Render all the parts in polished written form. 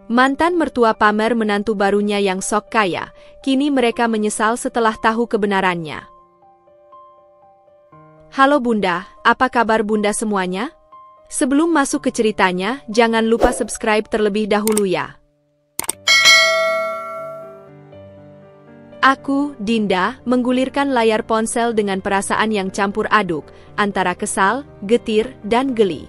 Mantan mertua pamer menantu barunya yang sok kaya, kini mereka menyesal setelah tahu kebenarannya. Halo Bunda, apa kabar Bunda semuanya? Sebelum masuk ke ceritanya, jangan lupa subscribe terlebih dahulu ya. Aku, Dinda, menggulirkan layar ponsel dengan perasaan yang campur aduk, antara kesal, getir, dan geli.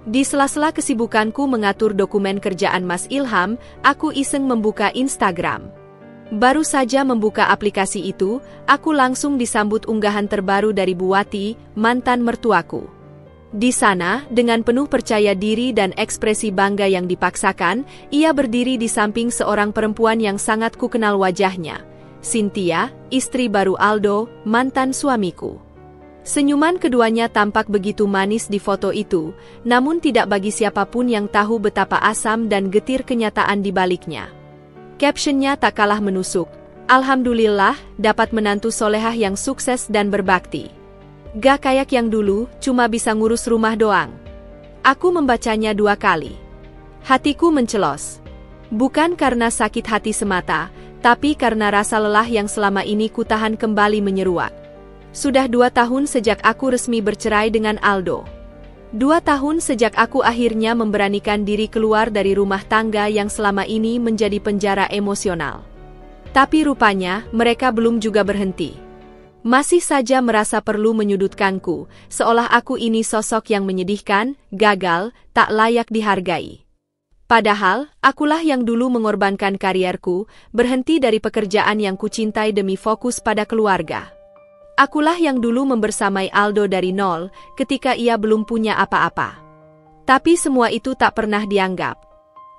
Di sela-sela kesibukanku mengatur dokumen kerjaan Mas Ilham, aku iseng membuka Instagram. Baru saja membuka aplikasi itu, aku langsung disambut unggahan terbaru dari Bu Wati, mantan mertuaku. Di sana, dengan penuh percaya diri dan ekspresi bangga yang dipaksakan, ia berdiri di samping seorang perempuan yang sangat kukenal wajahnya, Cynthia, istri baru Aldo, mantan suamiku. Senyuman keduanya tampak begitu manis di foto itu, namun tidak bagi siapapun yang tahu betapa asam dan getir kenyataan di baliknya. Captionnya tak kalah menusuk, "Alhamdulillah, dapat menantu solehah yang sukses dan berbakti. Gak kayak yang dulu, cuma bisa ngurus rumah doang." Aku membacanya 2 kali. Hatiku mencelos. Bukan karena sakit hati semata, tapi karena rasa lelah yang selama ini kutahan kembali menyeruak. Sudah 2 tahun sejak aku resmi bercerai dengan Aldo. 2 tahun sejak aku akhirnya memberanikan diri keluar dari rumah tangga yang selama ini menjadi penjara emosional. Tapi rupanya, mereka belum juga berhenti. Masih saja merasa perlu menyudutkanku, seolah aku ini sosok yang menyedihkan, gagal, tak layak dihargai. Padahal, akulah yang dulu mengorbankan karierku, berhenti dari pekerjaan yang kucintai demi fokus pada keluarga. Akulah yang dulu membersamai Aldo dari nol, ketika ia belum punya apa-apa. Tapi semua itu tak pernah dianggap.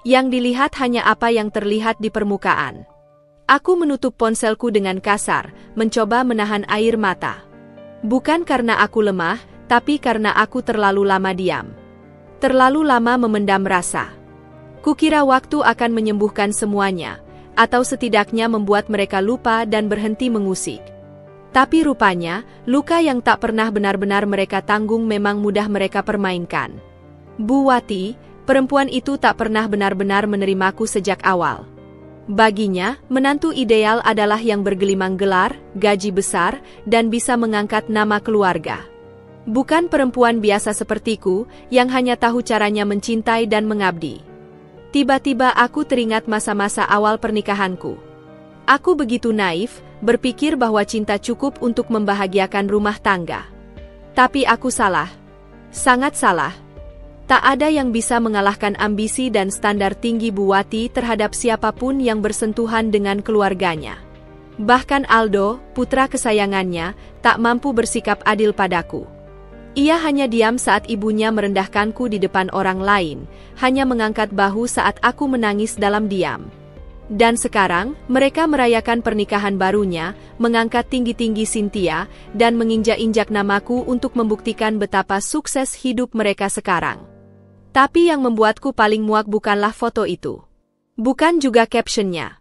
Yang dilihat hanya apa yang terlihat di permukaan. Aku menutup ponselku dengan kasar, mencoba menahan air mata. Bukan karena aku lemah, tapi karena aku terlalu lama diam. Terlalu lama memendam rasa. Kukira waktu akan menyembuhkan semuanya, atau setidaknya membuat mereka lupa dan berhenti mengusik. Tapi rupanya, luka yang tak pernah benar-benar mereka tanggung memang mudah mereka permainkan. Bu Wati, perempuan itu tak pernah benar-benar menerimaku sejak awal. Baginya, menantu ideal adalah yang bergelimang gelar, gaji besar, dan bisa mengangkat nama keluarga. Bukan perempuan biasa sepertiku, yang hanya tahu caranya mencintai dan mengabdi. Tiba-tiba aku teringat masa-masa awal pernikahanku. Aku begitu naif, berpikir bahwa cinta cukup untuk membahagiakan rumah tangga. Tapi aku salah. Sangat salah. Tak ada yang bisa mengalahkan ambisi dan standar tinggi Bu Wati terhadap siapapun yang bersentuhan dengan keluarganya. Bahkan Aldo, putra kesayangannya, tak mampu bersikap adil padaku. Ia hanya diam saat ibunya merendahkanku di depan orang lain, hanya mengangkat bahu saat aku menangis dalam diam. Dan sekarang, mereka merayakan pernikahan barunya, mengangkat tinggi-tinggi Cynthia, dan menginjak-injak namaku untuk membuktikan betapa sukses hidup mereka sekarang. Tapi yang membuatku paling muak bukanlah foto itu. Bukan juga captionnya.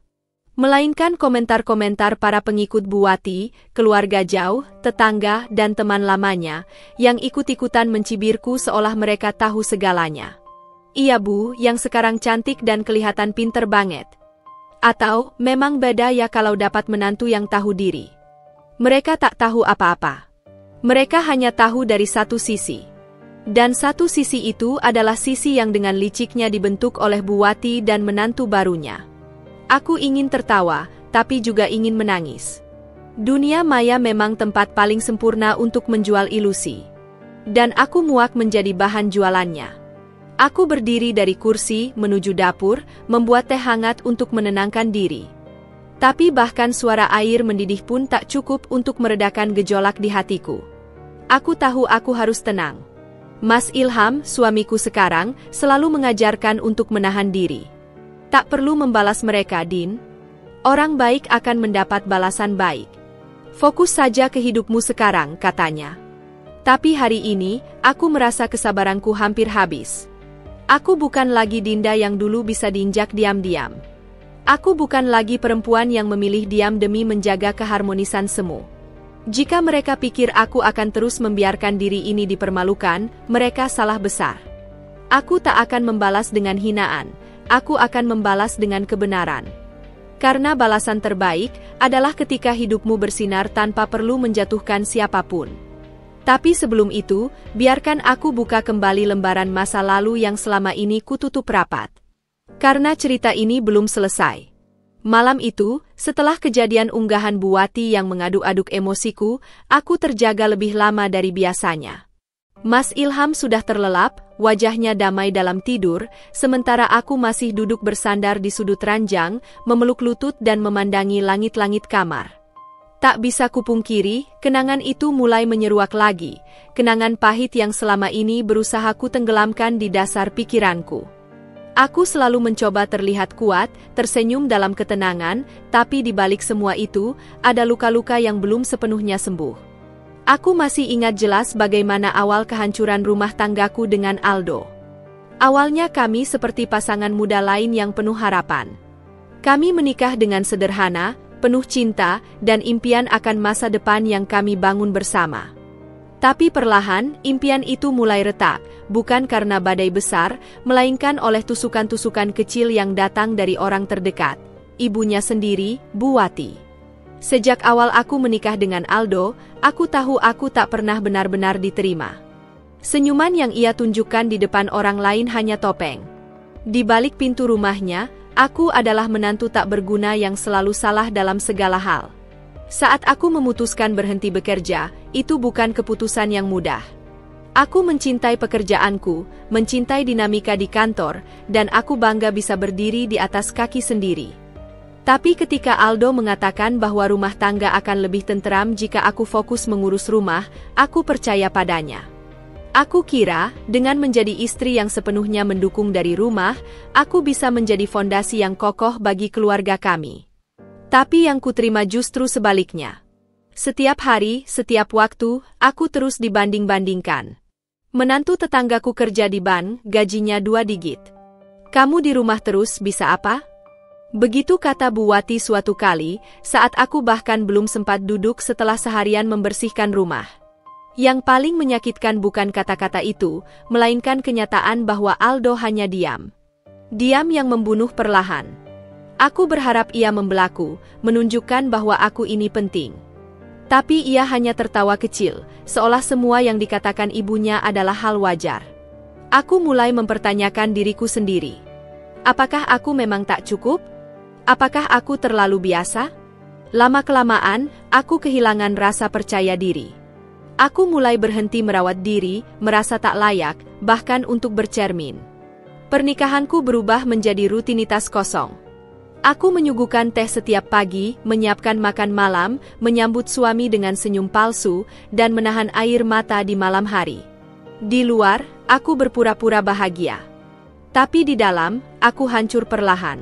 Melainkan komentar-komentar para pengikut Bu Wati, keluarga jauh, tetangga, dan teman lamanya, yang ikut-ikutan mencibirku seolah mereka tahu segalanya. "Iya Bu, yang sekarang cantik dan kelihatan pinter banget." Atau, memang beda ya kalau dapat menantu yang tahu diri. Mereka tak tahu apa-apa. Mereka hanya tahu dari satu sisi. Dan satu sisi itu adalah sisi yang dengan liciknya dibentuk oleh Bu Wati dan menantu barunya. Aku ingin tertawa, tapi juga ingin menangis. Dunia maya memang tempat paling sempurna untuk menjual ilusi. Dan aku muak menjadi bahan jualannya. Aku berdiri dari kursi, menuju dapur, membuat teh hangat untuk menenangkan diri. Tapi bahkan suara air mendidih pun tak cukup untuk meredakan gejolak di hatiku. Aku tahu aku harus tenang. Mas Ilham, suamiku sekarang, selalu mengajarkan untuk menahan diri. Tak perlu membalas mereka, Din. Orang baik akan mendapat balasan baik. Fokus saja ke hidupmu sekarang, katanya. Tapi hari ini, aku merasa kesabaranku hampir habis. Aku bukan lagi Dinda yang dulu bisa diinjak diam-diam. Aku bukan lagi perempuan yang memilih diam demi menjaga keharmonisan semu. Jika mereka pikir aku akan terus membiarkan diri ini dipermalukan, mereka salah besar. Aku tak akan membalas dengan hinaan, aku akan membalas dengan kebenaran. Karena balasan terbaik adalah ketika hidupmu bersinar tanpa perlu menjatuhkan siapapun. Tapi sebelum itu, biarkan aku buka kembali lembaran masa lalu yang selama ini kututup rapat. Karena cerita ini belum selesai. Malam itu, setelah kejadian unggahan Bu Wati yang mengaduk-aduk emosiku, aku terjaga lebih lama dari biasanya. Mas Ilham sudah terlelap, wajahnya damai dalam tidur, sementara aku masih duduk bersandar di sudut ranjang, memeluk lutut dan memandangi langit-langit kamar. Tak bisa kupungkiri, kenangan itu mulai menyeruak lagi, kenangan pahit yang selama ini berusaha kutenggelamkan di dasar pikiranku. Aku selalu mencoba terlihat kuat, tersenyum dalam ketenangan, tapi di balik semua itu, ada luka-luka yang belum sepenuhnya sembuh. Aku masih ingat jelas bagaimana awal kehancuran rumah tanggaku dengan Aldo. Awalnya kami seperti pasangan muda lain yang penuh harapan. Kami menikah dengan sederhana, penuh cinta, dan impian akan masa depan yang kami bangun bersama. Tapi perlahan, impian itu mulai retak, bukan karena badai besar, melainkan oleh tusukan-tusukan kecil yang datang dari orang terdekat, ibunya sendiri, Bu Wati. Sejak awal aku menikah dengan Aldo, aku tahu aku tak pernah benar-benar diterima. Senyuman yang ia tunjukkan di depan orang lain hanya topeng. Di balik pintu rumahnya, aku adalah menantu tak berguna yang selalu salah dalam segala hal. Saat aku memutuskan berhenti bekerja, itu bukan keputusan yang mudah. Aku mencintai pekerjaanku, mencintai dinamika di kantor, dan aku bangga bisa berdiri di atas kaki sendiri. Tapi ketika Aldo mengatakan bahwa rumah tangga akan lebih tenteram jika aku fokus mengurus rumah, aku percaya padanya. Aku kira, dengan menjadi istri yang sepenuhnya mendukung dari rumah, aku bisa menjadi fondasi yang kokoh bagi keluarga kami. Tapi yang kuterima justru sebaliknya. Setiap hari, setiap waktu, aku terus dibanding-bandingkan. Menantu tetanggaku kerja di bank, gajinya 2 digit. Kamu di rumah terus bisa apa? Begitu kata Bu Wati suatu kali, saat aku bahkan belum sempat duduk setelah seharian membersihkan rumah. Yang paling menyakitkan bukan kata-kata itu, melainkan kenyataan bahwa Aldo hanya diam. Diam yang membunuh perlahan. Aku berharap ia membelaku, menunjukkan bahwa aku ini penting. Tapi ia hanya tertawa kecil, seolah semua yang dikatakan ibunya adalah hal wajar. Aku mulai mempertanyakan diriku sendiri. Apakah aku memang tak cukup? Apakah aku terlalu biasa? Lama-kelamaan, aku kehilangan rasa percaya diri. Aku mulai berhenti merawat diri, merasa tak layak, bahkan untuk bercermin. Pernikahanku berubah menjadi rutinitas kosong. Aku menyuguhkan teh setiap pagi, menyiapkan makan malam, menyambut suami dengan senyum palsu, dan menahan air mata di malam hari. Di luar, aku berpura-pura bahagia. Tapi di dalam, aku hancur perlahan.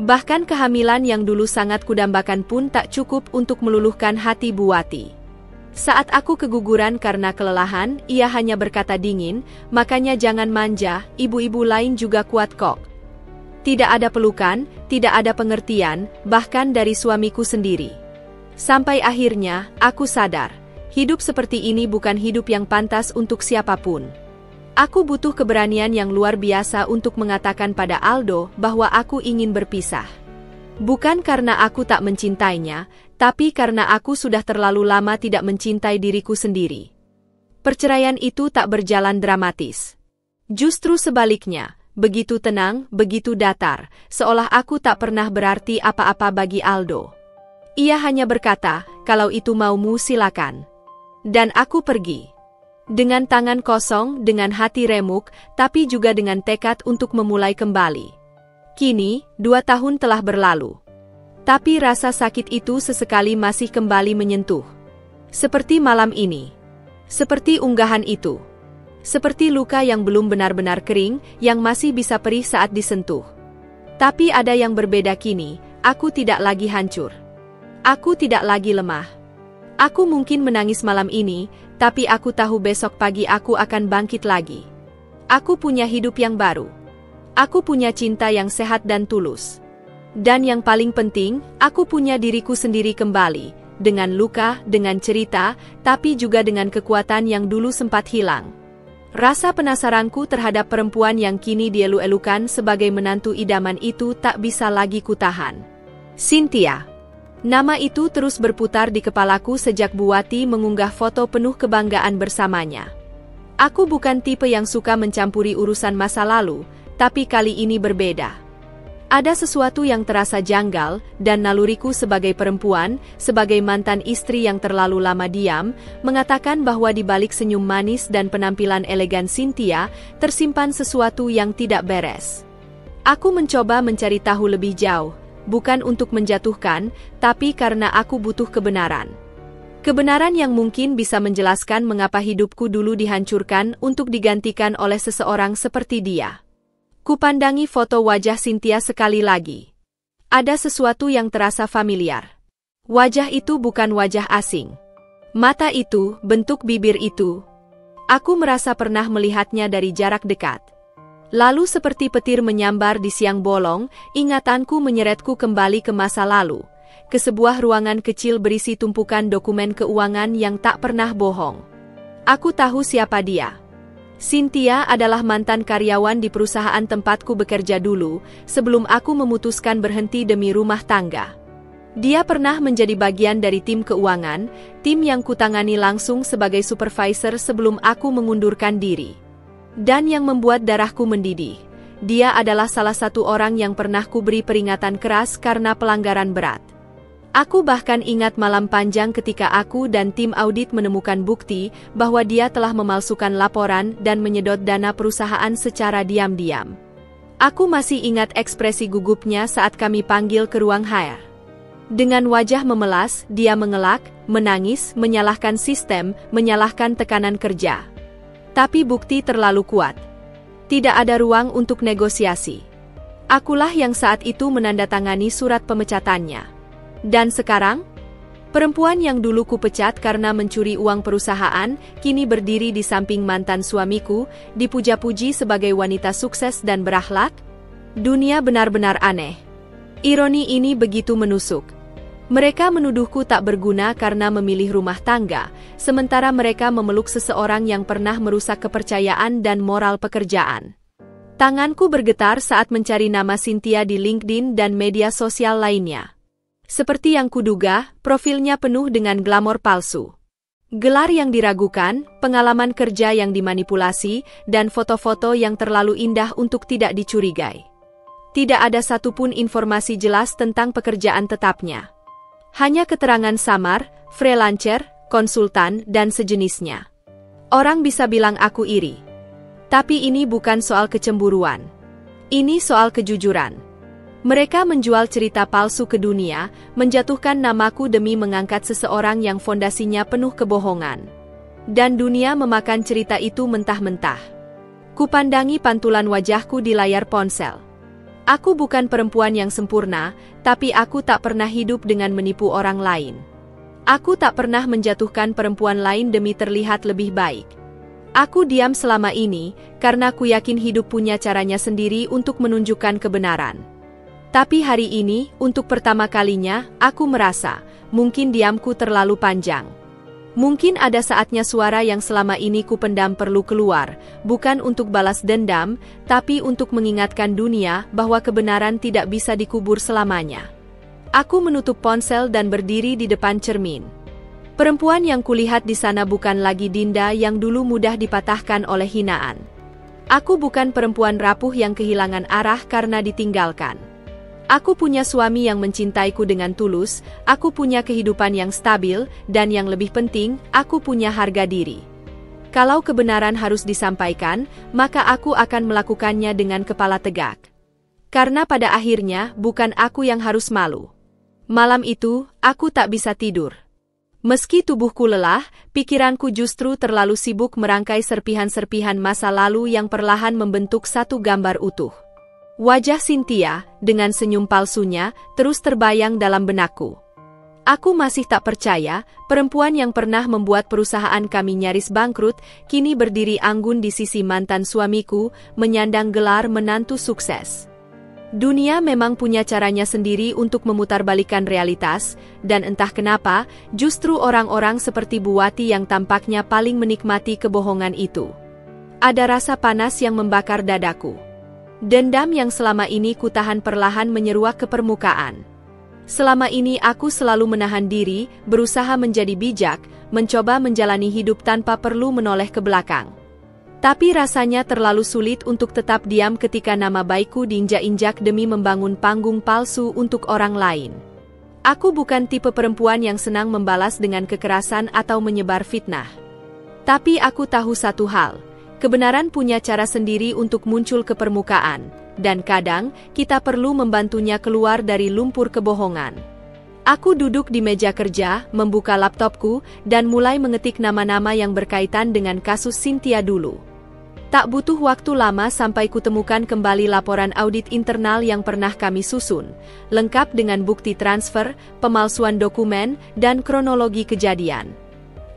Bahkan kehamilan yang dulu sangat kudambakan pun tak cukup untuk meluluhkan hati Bu Wati. Saat aku keguguran karena kelelahan, ia hanya berkata dingin, makanya jangan manja, ibu-ibu lain juga kuat kok. Tidak ada pelukan, tidak ada pengertian, bahkan dari suamiku sendiri. Sampai akhirnya, aku sadar, hidup seperti ini bukan hidup yang pantas untuk siapapun. Aku butuh keberanian yang luar biasa untuk mengatakan pada Aldo bahwa aku ingin berpisah. Bukan karena aku tak mencintainya, tapi karena aku sudah terlalu lama tidak mencintai diriku sendiri. Perceraian itu tak berjalan dramatis. Justru sebaliknya. Begitu tenang, begitu datar, seolah aku tak pernah berarti apa-apa bagi Aldo. Ia hanya berkata, kalau itu maumu silakan. Dan aku pergi. Dengan tangan kosong, dengan hati remuk, tapi juga dengan tekad untuk memulai kembali. Kini, 2 tahun telah berlalu. Tapi rasa sakit itu sesekali masih kembali menyentuh. Seperti malam ini. Seperti unggahan itu. Seperti luka yang belum benar-benar kering, yang masih bisa perih saat disentuh. Tapi ada yang berbeda kini, aku tidak lagi hancur. Aku tidak lagi lemah. Aku mungkin menangis malam ini, tapi aku tahu besok pagi aku akan bangkit lagi. Aku punya hidup yang baru. Aku punya cinta yang sehat dan tulus. Dan yang paling penting, aku punya diriku sendiri kembali, dengan luka, dengan cerita, tapi juga dengan kekuatan yang dulu sempat hilang. Rasa penasaranku terhadap perempuan yang kini dielu-elukan sebagai menantu idaman itu tak bisa lagi kutahan. Cynthia. Nama itu terus berputar di kepalaku sejak Bu Wati mengunggah foto penuh kebanggaan bersamanya. Aku bukan tipe yang suka mencampuri urusan masa lalu, tapi kali ini berbeda. Ada sesuatu yang terasa janggal, dan naluriku sebagai perempuan, sebagai mantan istri yang terlalu lama diam, mengatakan bahwa di balik senyum manis dan penampilan elegan Cynthia, tersimpan sesuatu yang tidak beres. Aku mencoba mencari tahu lebih jauh, bukan untuk menjatuhkan, tapi karena aku butuh kebenaran. Kebenaran yang mungkin bisa menjelaskan mengapa hidupku dulu dihancurkan untuk digantikan oleh seseorang seperti dia. Kupandangi foto wajah Cynthia sekali lagi. Ada sesuatu yang terasa familiar. Wajah itu bukan wajah asing. Mata itu, bentuk bibir itu. Aku merasa pernah melihatnya dari jarak dekat. Lalu seperti petir menyambar di siang bolong, ingatanku menyeretku kembali ke masa lalu. Ke sebuah ruangan kecil berisi tumpukan dokumen keuangan yang tak pernah bohong. Aku tahu siapa dia. Cynthia adalah mantan karyawan di perusahaan tempatku bekerja dulu, sebelum aku memutuskan berhenti demi rumah tangga. Dia pernah menjadi bagian dari tim keuangan, tim yang kutangani langsung sebagai supervisor sebelum aku mengundurkan diri. Dan yang membuat darahku mendidih, dia adalah salah satu orang yang pernah kuberi peringatan keras karena pelanggaran berat. Aku bahkan ingat malam panjang ketika aku dan tim audit menemukan bukti bahwa dia telah memalsukan laporan dan menyedot dana perusahaan secara diam-diam. Aku masih ingat ekspresi gugupnya saat kami panggil ke ruang HR. Dengan wajah memelas, dia mengelak, menangis, menyalahkan sistem, menyalahkan tekanan kerja. Tapi bukti terlalu kuat. Tidak ada ruang untuk negosiasi. Akulah yang saat itu menandatangani surat pemecatannya. Dan sekarang, perempuan yang dulu kupecat karena mencuri uang perusahaan, kini berdiri di samping mantan suamiku, dipuja-puji sebagai wanita sukses dan berakhlak. Dunia benar-benar aneh. Ironi ini begitu menusuk. Mereka menuduhku tak berguna karena memilih rumah tangga, sementara mereka memeluk seseorang yang pernah merusak kepercayaan dan moral pekerjaan. Tanganku bergetar saat mencari nama Cynthia di LinkedIn dan media sosial lainnya. Seperti yang kuduga, profilnya penuh dengan glamor palsu. Gelar yang diragukan, pengalaman kerja yang dimanipulasi, dan foto-foto yang terlalu indah untuk tidak dicurigai. Tidak ada satupun informasi jelas tentang pekerjaan tetapnya. Hanya keterangan samar, freelancer, konsultan, dan sejenisnya. Orang bisa bilang aku iri. Tapi ini bukan soal kecemburuan. Ini soal kejujuran. Mereka menjual cerita palsu ke dunia, menjatuhkan namaku demi mengangkat seseorang yang fondasinya penuh kebohongan. Dan dunia memakan cerita itu mentah-mentah. Kupandangi pantulan wajahku di layar ponsel. Aku bukan perempuan yang sempurna, tapi aku tak pernah hidup dengan menipu orang lain. Aku tak pernah menjatuhkan perempuan lain demi terlihat lebih baik. Aku diam selama ini, karena ku yakin hidup punya caranya sendiri untuk menunjukkan kebenaran. Tapi hari ini, untuk pertama kalinya, aku merasa, mungkin diamku terlalu panjang. Mungkin ada saatnya suara yang selama ini ku pendam perlu keluar, bukan untuk balas dendam, tapi untuk mengingatkan dunia bahwa kebenaran tidak bisa dikubur selamanya. Aku menutup ponsel dan berdiri di depan cermin. Perempuan yang kulihat di sana bukan lagi Dinda yang dulu mudah dipatahkan oleh hinaan. Aku bukan perempuan rapuh yang kehilangan arah karena ditinggalkan. Aku punya suami yang mencintaiku dengan tulus, aku punya kehidupan yang stabil, dan yang lebih penting, aku punya harga diri. Kalau kebenaran harus disampaikan, maka aku akan melakukannya dengan kepala tegak. Karena pada akhirnya, bukan aku yang harus malu. Malam itu, aku tak bisa tidur. Meski tubuhku lelah, pikiranku justru terlalu sibuk merangkai serpihan-serpihan masa lalu yang perlahan membentuk satu gambar utuh. Wajah Cynthia, dengan senyum palsunya, terus terbayang dalam benakku. Aku masih tak percaya, perempuan yang pernah membuat perusahaan kami nyaris bangkrut, kini berdiri anggun di sisi mantan suamiku, menyandang gelar menantu sukses. Dunia memang punya caranya sendiri untuk memutarbalikkan realitas, dan entah kenapa, justru orang-orang seperti Bu Wati yang tampaknya paling menikmati kebohongan itu. Ada rasa panas yang membakar dadaku. Dendam yang selama ini kutahan perlahan menyeruak ke permukaan. Selama ini aku selalu menahan diri, berusaha menjadi bijak, mencoba menjalani hidup tanpa perlu menoleh ke belakang. Tapi rasanya terlalu sulit untuk tetap diam ketika nama baikku diinjak-injak demi membangun panggung palsu untuk orang lain. Aku bukan tipe perempuan yang senang membalas dengan kekerasan atau menyebar fitnah. Tapi aku tahu satu hal. Kebenaran punya cara sendiri untuk muncul ke permukaan, dan kadang kita perlu membantunya keluar dari lumpur kebohongan. Aku duduk di meja kerja, membuka laptopku, dan mulai mengetik nama-nama yang berkaitan dengan kasus Cynthia dulu. Tak butuh waktu lama sampai kutemukan kembali laporan audit internal yang pernah kami susun, lengkap dengan bukti transfer, pemalsuan dokumen, dan kronologi kejadian.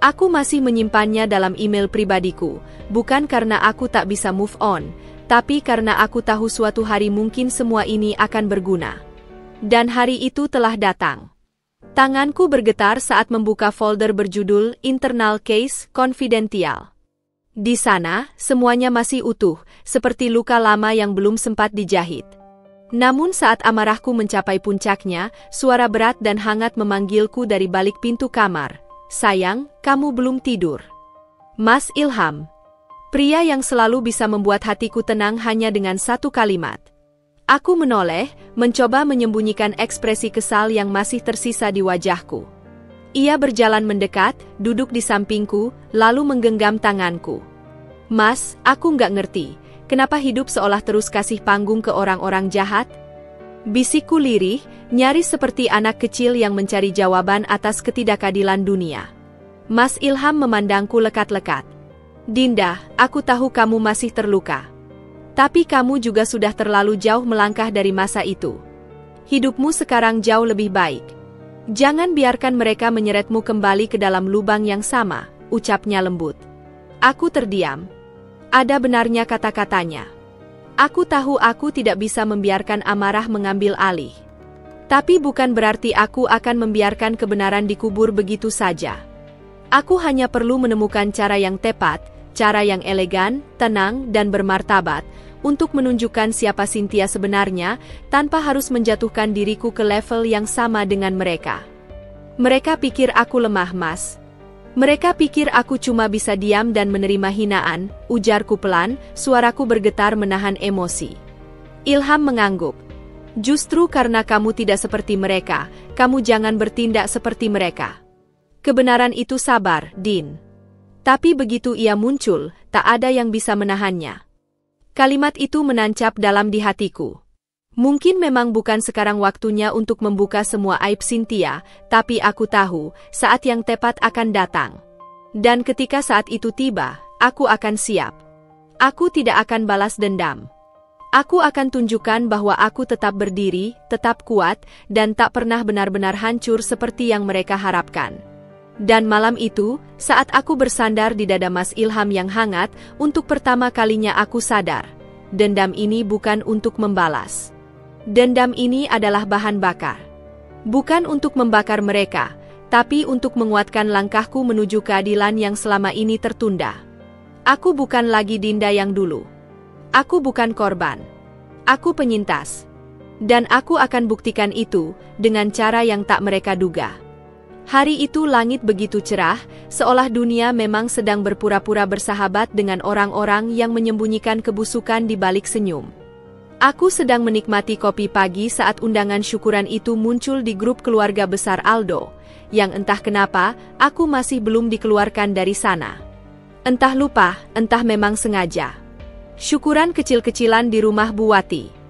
Aku masih menyimpannya dalam email pribadiku, bukan karena aku tak bisa move on, tapi karena aku tahu suatu hari mungkin semua ini akan berguna. Dan hari itu telah datang. Tanganku bergetar saat membuka folder berjudul Internal Case Confidential. Di sana, semuanya masih utuh, seperti luka lama yang belum sempat dijahit. Namun saat amarahku mencapai puncaknya, suara berat dan hangat memanggilku dari balik pintu kamar. Sayang, kamu belum tidur. Mas Ilham. Pria yang selalu bisa membuat hatiku tenang hanya dengan satu kalimat. Aku menoleh, mencoba menyembunyikan ekspresi kesal yang masih tersisa di wajahku. Ia berjalan mendekat, duduk di sampingku, lalu menggenggam tanganku. Mas, aku nggak ngerti, kenapa hidup seolah terus kasih panggung ke orang-orang jahat? Bisikku lirih, nyaris seperti anak kecil yang mencari jawaban atas ketidakadilan dunia. Mas Ilham memandangku lekat-lekat. Dinda, aku tahu kamu masih terluka. Tapi kamu juga sudah terlalu jauh melangkah dari masa itu. Hidupmu sekarang jauh lebih baik. Jangan biarkan mereka menyeretmu kembali ke dalam lubang yang sama, ucapnya lembut. Aku terdiam. Ada benarnya kata-katanya. Aku tahu aku tidak bisa membiarkan amarah mengambil alih. Tapi bukan berarti aku akan membiarkan kebenaran dikubur begitu saja. Aku hanya perlu menemukan cara yang tepat, cara yang elegan, tenang, dan bermartabat, untuk menunjukkan siapa Cynthia sebenarnya, tanpa harus menjatuhkan diriku ke level yang sama dengan mereka. Mereka pikir aku lemah, Mas. Mereka pikir aku cuma bisa diam dan menerima hinaan, ujarku pelan, suaraku bergetar menahan emosi. Ilham mengangguk. Justru karena kamu tidak seperti mereka, kamu jangan bertindak seperti mereka. Kebenaran itu sabar, Din. Tapi begitu ia muncul, tak ada yang bisa menahannya. Kalimat itu menancap dalam di hatiku. Mungkin memang bukan sekarang waktunya untuk membuka semua aib Cynthia, tapi aku tahu, saat yang tepat akan datang. Dan ketika saat itu tiba, aku akan siap. Aku tidak akan balas dendam. Aku akan tunjukkan bahwa aku tetap berdiri, tetap kuat, dan tak pernah benar-benar hancur seperti yang mereka harapkan. Dan malam itu, saat aku bersandar di dada Mas Ilham yang hangat, untuk pertama kalinya aku sadar. Dendam ini bukan untuk membalas. Dendam ini adalah bahan bakar. Bukan untuk membakar mereka, tapi untuk menguatkan langkahku menuju keadilan yang selama ini tertunda. Aku bukan lagi Dinda yang dulu. Aku bukan korban. Aku penyintas. Dan aku akan buktikan itu, dengan cara yang tak mereka duga. Hari itu langit begitu cerah, seolah dunia memang sedang berpura-pura bersahabat dengan orang-orang yang menyembunyikan kebusukan di balik senyum. Aku sedang menikmati kopi pagi saat undangan syukuran itu muncul di grup keluarga besar Aldo, yang entah kenapa, aku masih belum dikeluarkan dari sana. Entah lupa, entah memang sengaja. Syukuran kecil-kecilan di rumah Bu Wati.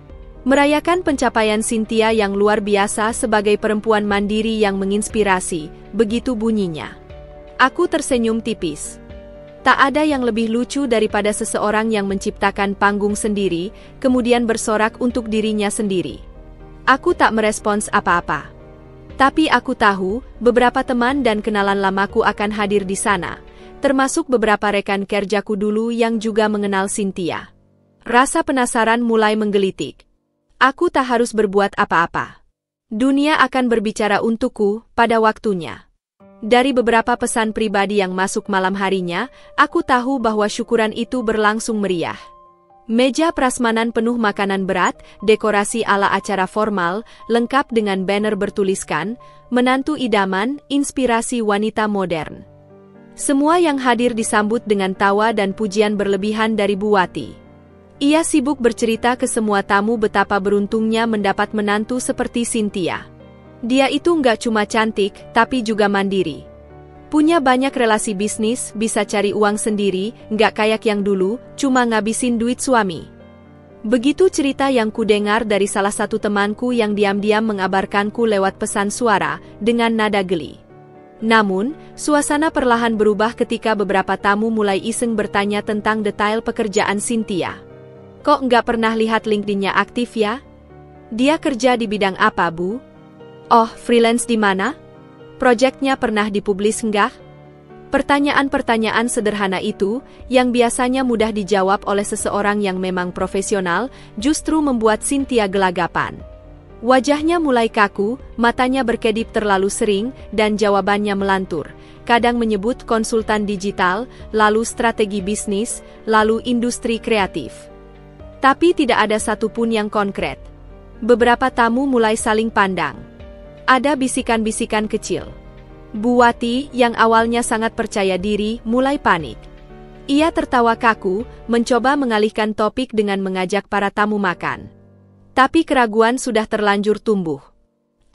Merayakan pencapaian Cynthia yang luar biasa sebagai perempuan mandiri yang menginspirasi, begitu bunyinya. Aku tersenyum tipis. Tak ada yang lebih lucu daripada seseorang yang menciptakan panggung sendiri, kemudian bersorak untuk dirinya sendiri. Aku tak merespons apa-apa. Tapi aku tahu, beberapa teman dan kenalan lamaku akan hadir di sana, termasuk beberapa rekan kerjaku dulu yang juga mengenal Cynthia. Rasa penasaran mulai menggelitik. Aku tak harus berbuat apa-apa. Dunia akan berbicara untukku pada waktunya. Dari beberapa pesan pribadi yang masuk malam harinya, aku tahu bahwa syukuran itu berlangsung meriah. Meja prasmanan penuh makanan berat, dekorasi ala acara formal, lengkap dengan banner bertuliskan, "Menantu idaman, inspirasi wanita modern." Semua yang hadir disambut dengan tawa dan pujian berlebihan dari Bu Wati. Ia sibuk bercerita ke semua tamu betapa beruntungnya mendapat menantu seperti Cynthia. Dia itu nggak cuma cantik, tapi juga mandiri. Punya banyak relasi bisnis, bisa cari uang sendiri, nggak kayak yang dulu, cuma ngabisin duit suami. Begitu cerita yang kudengar dari salah satu temanku yang diam-diam mengabarkanku lewat pesan suara, dengan nada geli. Namun, suasana perlahan berubah ketika beberapa tamu mulai iseng bertanya tentang detail pekerjaan Cynthia. Kok nggak pernah lihat LinkedIn-nya aktif ya? Dia kerja di bidang apa, Bu? Oh, freelance di mana? Proyeknya pernah dipublis nggak? Pertanyaan-pertanyaan sederhana itu, yang biasanya mudah dijawab oleh seseorang yang memang profesional, justru membuat Cynthia gelagapan. Wajahnya mulai kaku, matanya berkedip terlalu sering, dan jawabannya melantur. Kadang menyebut konsultan digital, lalu strategi bisnis, lalu industri kreatif. Tapi tidak ada satupun yang konkret. Beberapa tamu mulai saling pandang. Ada bisikan-bisikan kecil. Bu Wati, yang awalnya sangat percaya diri, mulai panik. Ia tertawa kaku, mencoba mengalihkan topik dengan mengajak para tamu makan. Tapi keraguan sudah terlanjur tumbuh.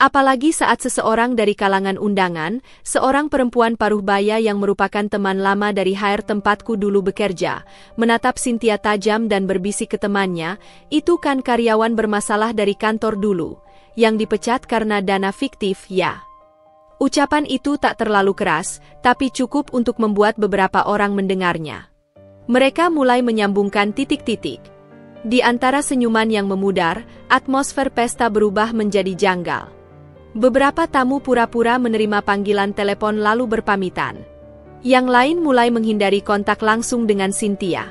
Apalagi saat seseorang dari kalangan undangan, seorang perempuan paruh baya yang merupakan teman lama dari HR tempatku dulu bekerja, menatap Cynthia tajam dan berbisik ke temannya, "Itu kan karyawan bermasalah dari kantor dulu, yang dipecat karena dana fiktif, ya?" Ucapan itu tak terlalu keras, tapi cukup untuk membuat beberapa orang mendengarnya. Mereka mulai menyambungkan titik-titik. Di antara senyuman yang memudar, atmosfer pesta berubah menjadi janggal. Beberapa tamu pura-pura menerima panggilan telepon lalu berpamitan. Yang lain mulai menghindari kontak langsung dengan Cynthia.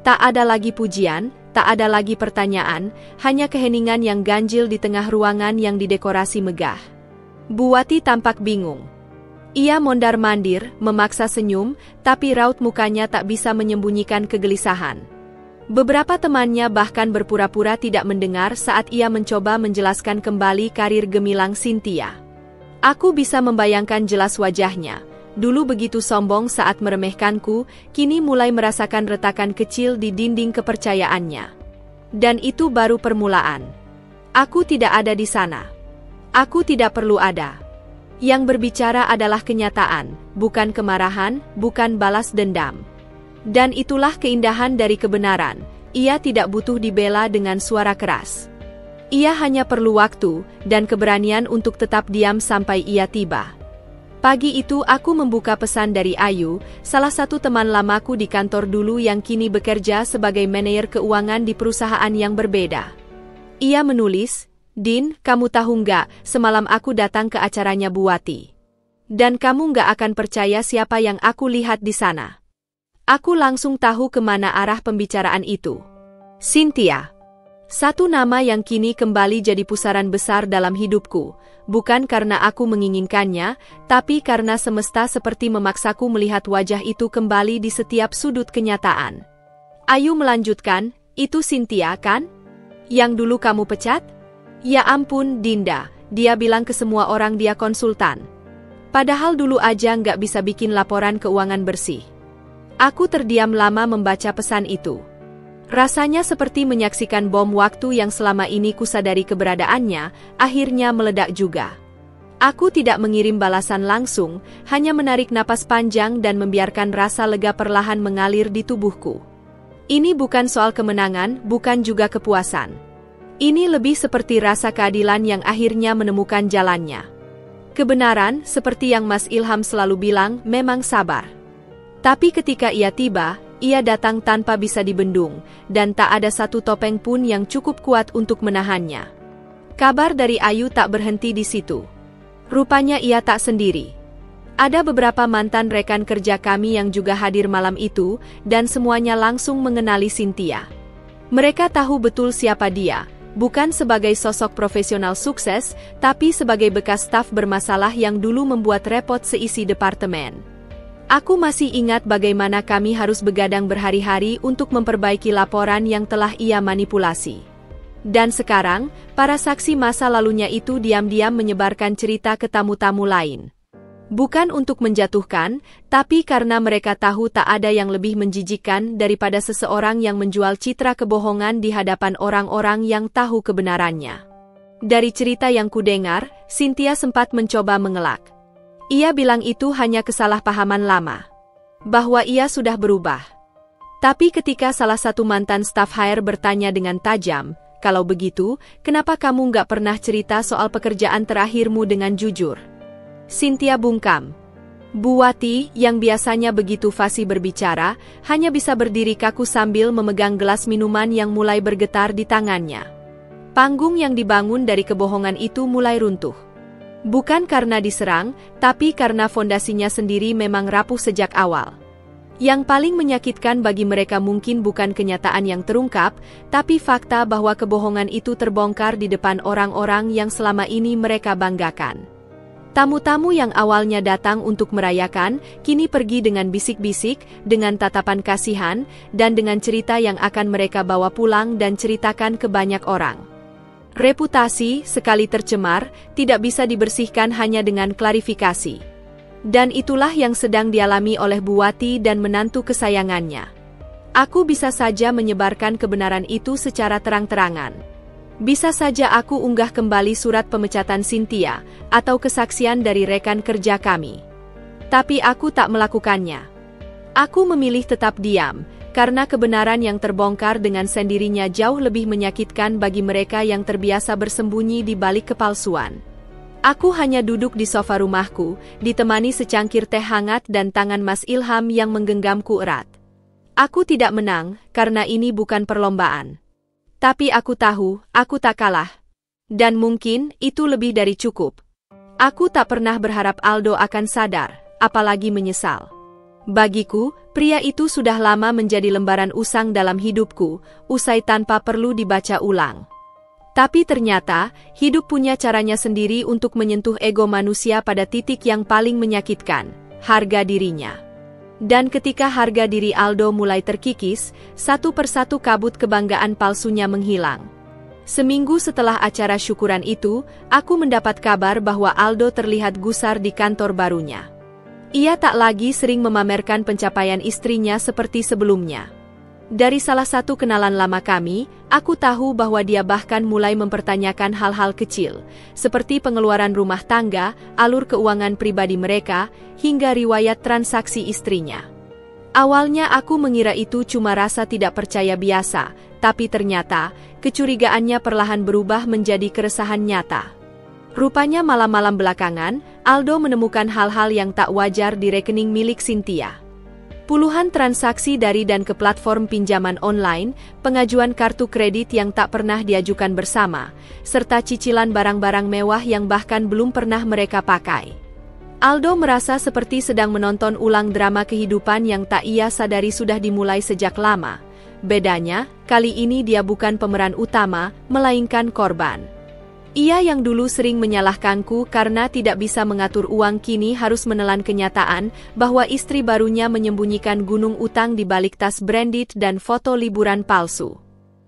Tak ada lagi pujian, tak ada lagi pertanyaan, hanya keheningan yang ganjil di tengah ruangan yang didekorasi megah. Bu Wati tampak bingung. Ia mondar-mandir, memaksa senyum, tapi raut mukanya tak bisa menyembunyikan kegelisahan. Beberapa temannya bahkan berpura-pura tidak mendengar saat ia mencoba menjelaskan kembali karir gemilang Cynthia. Aku bisa membayangkan jelas wajahnya. Dulu begitu sombong saat meremehkanku, kini mulai merasakan retakan kecil di dinding kepercayaannya. Dan itu baru permulaan. Aku tidak ada di sana. Aku tidak perlu ada. Yang berbicara adalah kenyataan, bukan kemarahan, bukan balas dendam. Dan itulah keindahan dari kebenaran, ia tidak butuh dibela dengan suara keras. Ia hanya perlu waktu dan keberanian untuk tetap diam sampai ia tiba. Pagi itu aku membuka pesan dari Ayu, salah satu teman lamaku di kantor dulu yang kini bekerja sebagai manajer keuangan di perusahaan yang berbeda. Ia menulis, "Din, kamu tahu nggak, semalam aku datang ke acaranya Bu Wati. Dan kamu nggak akan percaya siapa yang aku lihat di sana." Aku langsung tahu kemana arah pembicaraan itu. Cynthia. Satu nama yang kini kembali jadi pusaran besar dalam hidupku, bukan karena aku menginginkannya, tapi karena semesta seperti memaksaku melihat wajah itu kembali di setiap sudut kenyataan. Ayu melanjutkan, "Itu Cynthia kan? Yang dulu kamu pecat?" "Ya ampun, Dinda," dia bilang ke semua orang dia konsultan. Padahal dulu aja nggak bisa bikin laporan keuangan bersih. Aku terdiam lama membaca pesan itu. Rasanya seperti menyaksikan bom waktu yang selama ini kusadari keberadaannya, akhirnya meledak juga. Aku tidak mengirim balasan langsung, hanya menarik napas panjang dan membiarkan rasa lega perlahan mengalir di tubuhku. Ini bukan soal kemenangan, bukan juga kepuasan. Ini lebih seperti rasa keadilan yang akhirnya menemukan jalannya. Kebenaran, seperti yang Mas Ilham selalu bilang, memang sabar. Tapi ketika ia tiba, ia datang tanpa bisa dibendung, dan tak ada satu topeng pun yang cukup kuat untuk menahannya. Kabar dari Ayu tak berhenti di situ. Rupanya ia tak sendiri. Ada beberapa mantan rekan kerja kami yang juga hadir malam itu, dan semuanya langsung mengenali Cynthia. Mereka tahu betul siapa dia, bukan sebagai sosok profesional sukses, tapi sebagai bekas staf bermasalah yang dulu membuat repot seisi departemen. Aku masih ingat bagaimana kami harus begadang berhari-hari untuk memperbaiki laporan yang telah ia manipulasi. Dan sekarang, para saksi masa lalunya itu diam-diam menyebarkan cerita ke tamu-tamu lain. Bukan untuk menjatuhkan, tapi karena mereka tahu tak ada yang lebih menjijikkan daripada seseorang yang menjual citra kebohongan di hadapan orang-orang yang tahu kebenarannya. Dari cerita yang kudengar, Cynthia sempat mencoba mengelak. Ia bilang itu hanya kesalahpahaman lama. Bahwa ia sudah berubah. Tapi ketika salah satu mantan staf HR bertanya dengan tajam, kalau begitu, kenapa kamu nggak pernah cerita soal pekerjaan terakhirmu dengan jujur? Cynthia bungkam. Bu Wati, yang biasanya begitu fasih berbicara, hanya bisa berdiri kaku sambil memegang gelas minuman yang mulai bergetar di tangannya. Panggung yang dibangun dari kebohongan itu mulai runtuh. Bukan karena diserang, tapi karena fondasinya sendiri memang rapuh sejak awal. Yang paling menyakitkan bagi mereka mungkin bukan kenyataan yang terungkap, tapi fakta bahwa kebohongan itu terbongkar di depan orang-orang yang selama ini mereka banggakan. Tamu-tamu yang awalnya datang untuk merayakan, kini pergi dengan bisik-bisik, dengan tatapan kasihan, dan dengan cerita yang akan mereka bawa pulang dan ceritakan ke banyak orang. Reputasi, sekali tercemar, tidak bisa dibersihkan hanya dengan klarifikasi. Dan itulah yang sedang dialami oleh Bu Wati dan menantu kesayangannya. Aku bisa saja menyebarkan kebenaran itu secara terang-terangan. Bisa saja aku unggah kembali surat pemecatan Cynthia, atau kesaksian dari rekan kerja kami. Tapi aku tak melakukannya. Aku memilih tetap diam, karena kebenaran yang terbongkar dengan sendirinya jauh lebih menyakitkan bagi mereka yang terbiasa bersembunyi di balik kepalsuan. Aku hanya duduk di sofa rumahku, ditemani secangkir teh hangat dan tangan Mas Ilham yang menggenggamku erat. Aku tidak menang, karena ini bukan perlombaan. Tapi aku tahu, aku tak kalah. Dan mungkin, itu lebih dari cukup. Aku tak pernah berharap Aldo akan sadar, apalagi menyesal. Bagiku, pria itu sudah lama menjadi lembaran usang dalam hidupku, usai tanpa perlu dibaca ulang. Tapi ternyata, hidup punya caranya sendiri untuk menyentuh ego manusia pada titik yang paling menyakitkan, harga dirinya. Dan ketika harga diri Aldo mulai terkikis, satu persatu kabut kebanggaan palsunya menghilang. Seminggu setelah acara syukuran itu, aku mendapat kabar bahwa Aldo terlihat gusar di kantor barunya. Ia tak lagi sering memamerkan pencapaian istrinya seperti sebelumnya. Dari salah satu kenalan lama kami, aku tahu bahwa dia bahkan mulai mempertanyakan hal-hal kecil, seperti pengeluaran rumah tangga, alur keuangan pribadi mereka, hingga riwayat transaksi istrinya. Awalnya aku mengira itu cuma rasa tidak percaya biasa, tapi ternyata, kecurigaannya perlahan berubah menjadi keresahan nyata. Rupanya malam-malam belakangan, Aldo menemukan hal-hal yang tak wajar di rekening milik Cynthia. Puluhan transaksi dari dan ke platform pinjaman online, pengajuan kartu kredit yang tak pernah diajukan bersama, serta cicilan barang-barang mewah yang bahkan belum pernah mereka pakai. Aldo merasa seperti sedang menonton ulang drama kehidupan yang tak ia sadari sudah dimulai sejak lama. Bedanya, kali ini dia bukan pemeran utama, melainkan korban. Ia yang dulu sering menyalahkanku karena tidak bisa mengatur uang kini harus menelan kenyataan bahwa istri barunya menyembunyikan gunung utang di balik tas branded dan foto liburan palsu.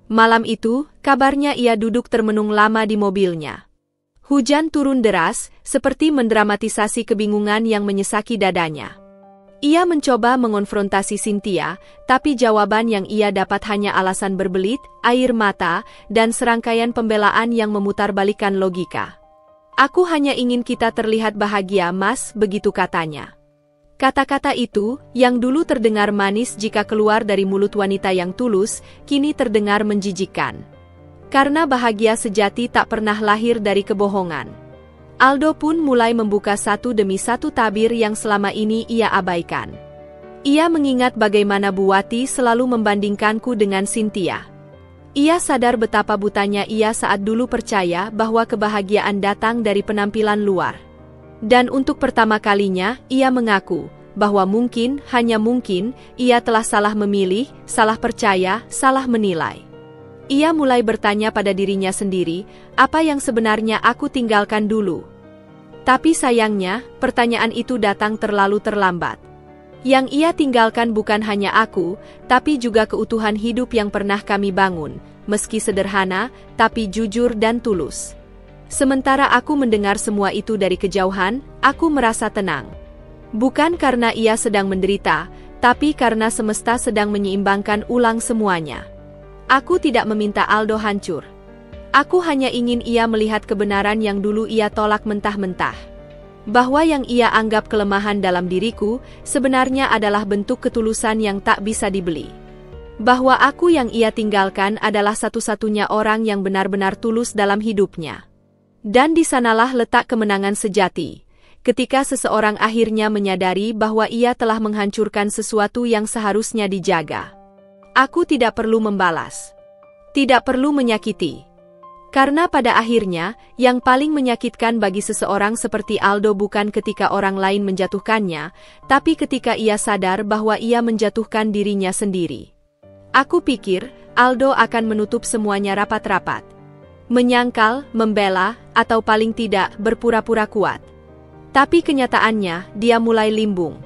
Malam itu, kabarnya ia duduk termenung lama di mobilnya. Hujan turun deras, seperti mendramatisasi kebingungan yang menyesaki dadanya. Ia mencoba mengonfrontasi Cynthia, tapi jawaban yang ia dapat hanya alasan berbelit, air mata, dan serangkaian pembelaan yang memutarbalikkan logika. Aku hanya ingin kita terlihat bahagia, Mas, begitu katanya. Kata-kata itu, yang dulu terdengar manis jika keluar dari mulut wanita yang tulus, kini terdengar menjijikkan. Karena bahagia sejati tak pernah lahir dari kebohongan. Aldo pun mulai membuka satu demi satu tabir yang selama ini ia abaikan. Ia mengingat bagaimana Bu Wati selalu membandingkanku dengan Cynthia. Ia sadar betapa butanya ia saat dulu percaya bahwa kebahagiaan datang dari penampilan luar. Dan untuk pertama kalinya, ia mengaku bahwa mungkin, hanya mungkin, ia telah salah memilih, salah percaya, salah menilai. Ia mulai bertanya pada dirinya sendiri, apa yang sebenarnya aku tinggalkan dulu. Tapi sayangnya, pertanyaan itu datang terlalu terlambat. Yang ia tinggalkan bukan hanya aku, tapi juga keutuhan hidup yang pernah kami bangun, meski sederhana, tapi jujur dan tulus. Sementara aku mendengar semua itu dari kejauhan, aku merasa tenang. Bukan karena ia sedang menderita, tapi karena semesta sedang menyeimbangkan ulang semuanya. Aku tidak meminta Aldo hancur. Aku hanya ingin ia melihat kebenaran yang dulu ia tolak mentah-mentah. Bahwa yang ia anggap kelemahan dalam diriku, sebenarnya adalah bentuk ketulusan yang tak bisa dibeli. Bahwa aku yang ia tinggalkan adalah satu-satunya orang yang benar-benar tulus dalam hidupnya. Dan di sanalah letak kemenangan sejati. Ketika seseorang akhirnya menyadari bahwa ia telah menghancurkan sesuatu yang seharusnya dijaga. Aku tidak perlu membalas. Tidak perlu menyakiti. Karena pada akhirnya, yang paling menyakitkan bagi seseorang seperti Aldo bukan ketika orang lain menjatuhkannya, tapi ketika ia sadar bahwa ia menjatuhkan dirinya sendiri. Aku pikir, Aldo akan menutup semuanya rapat-rapat. Menyangkal, membela, atau paling tidak berpura-pura kuat. Tapi kenyataannya, dia mulai limbung.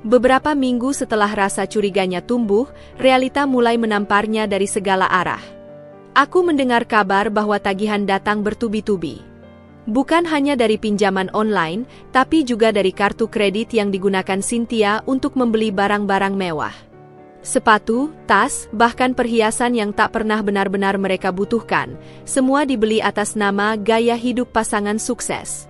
Beberapa minggu setelah rasa curiganya tumbuh, realita mulai menamparnya dari segala arah. Aku mendengar kabar bahwa tagihan datang bertubi-tubi. Bukan hanya dari pinjaman online, tapi juga dari kartu kredit yang digunakan Cynthia untuk membeli barang-barang mewah. Sepatu, tas, bahkan perhiasan yang tak pernah benar-benar mereka butuhkan, semua dibeli atas nama gaya hidup pasangan sukses.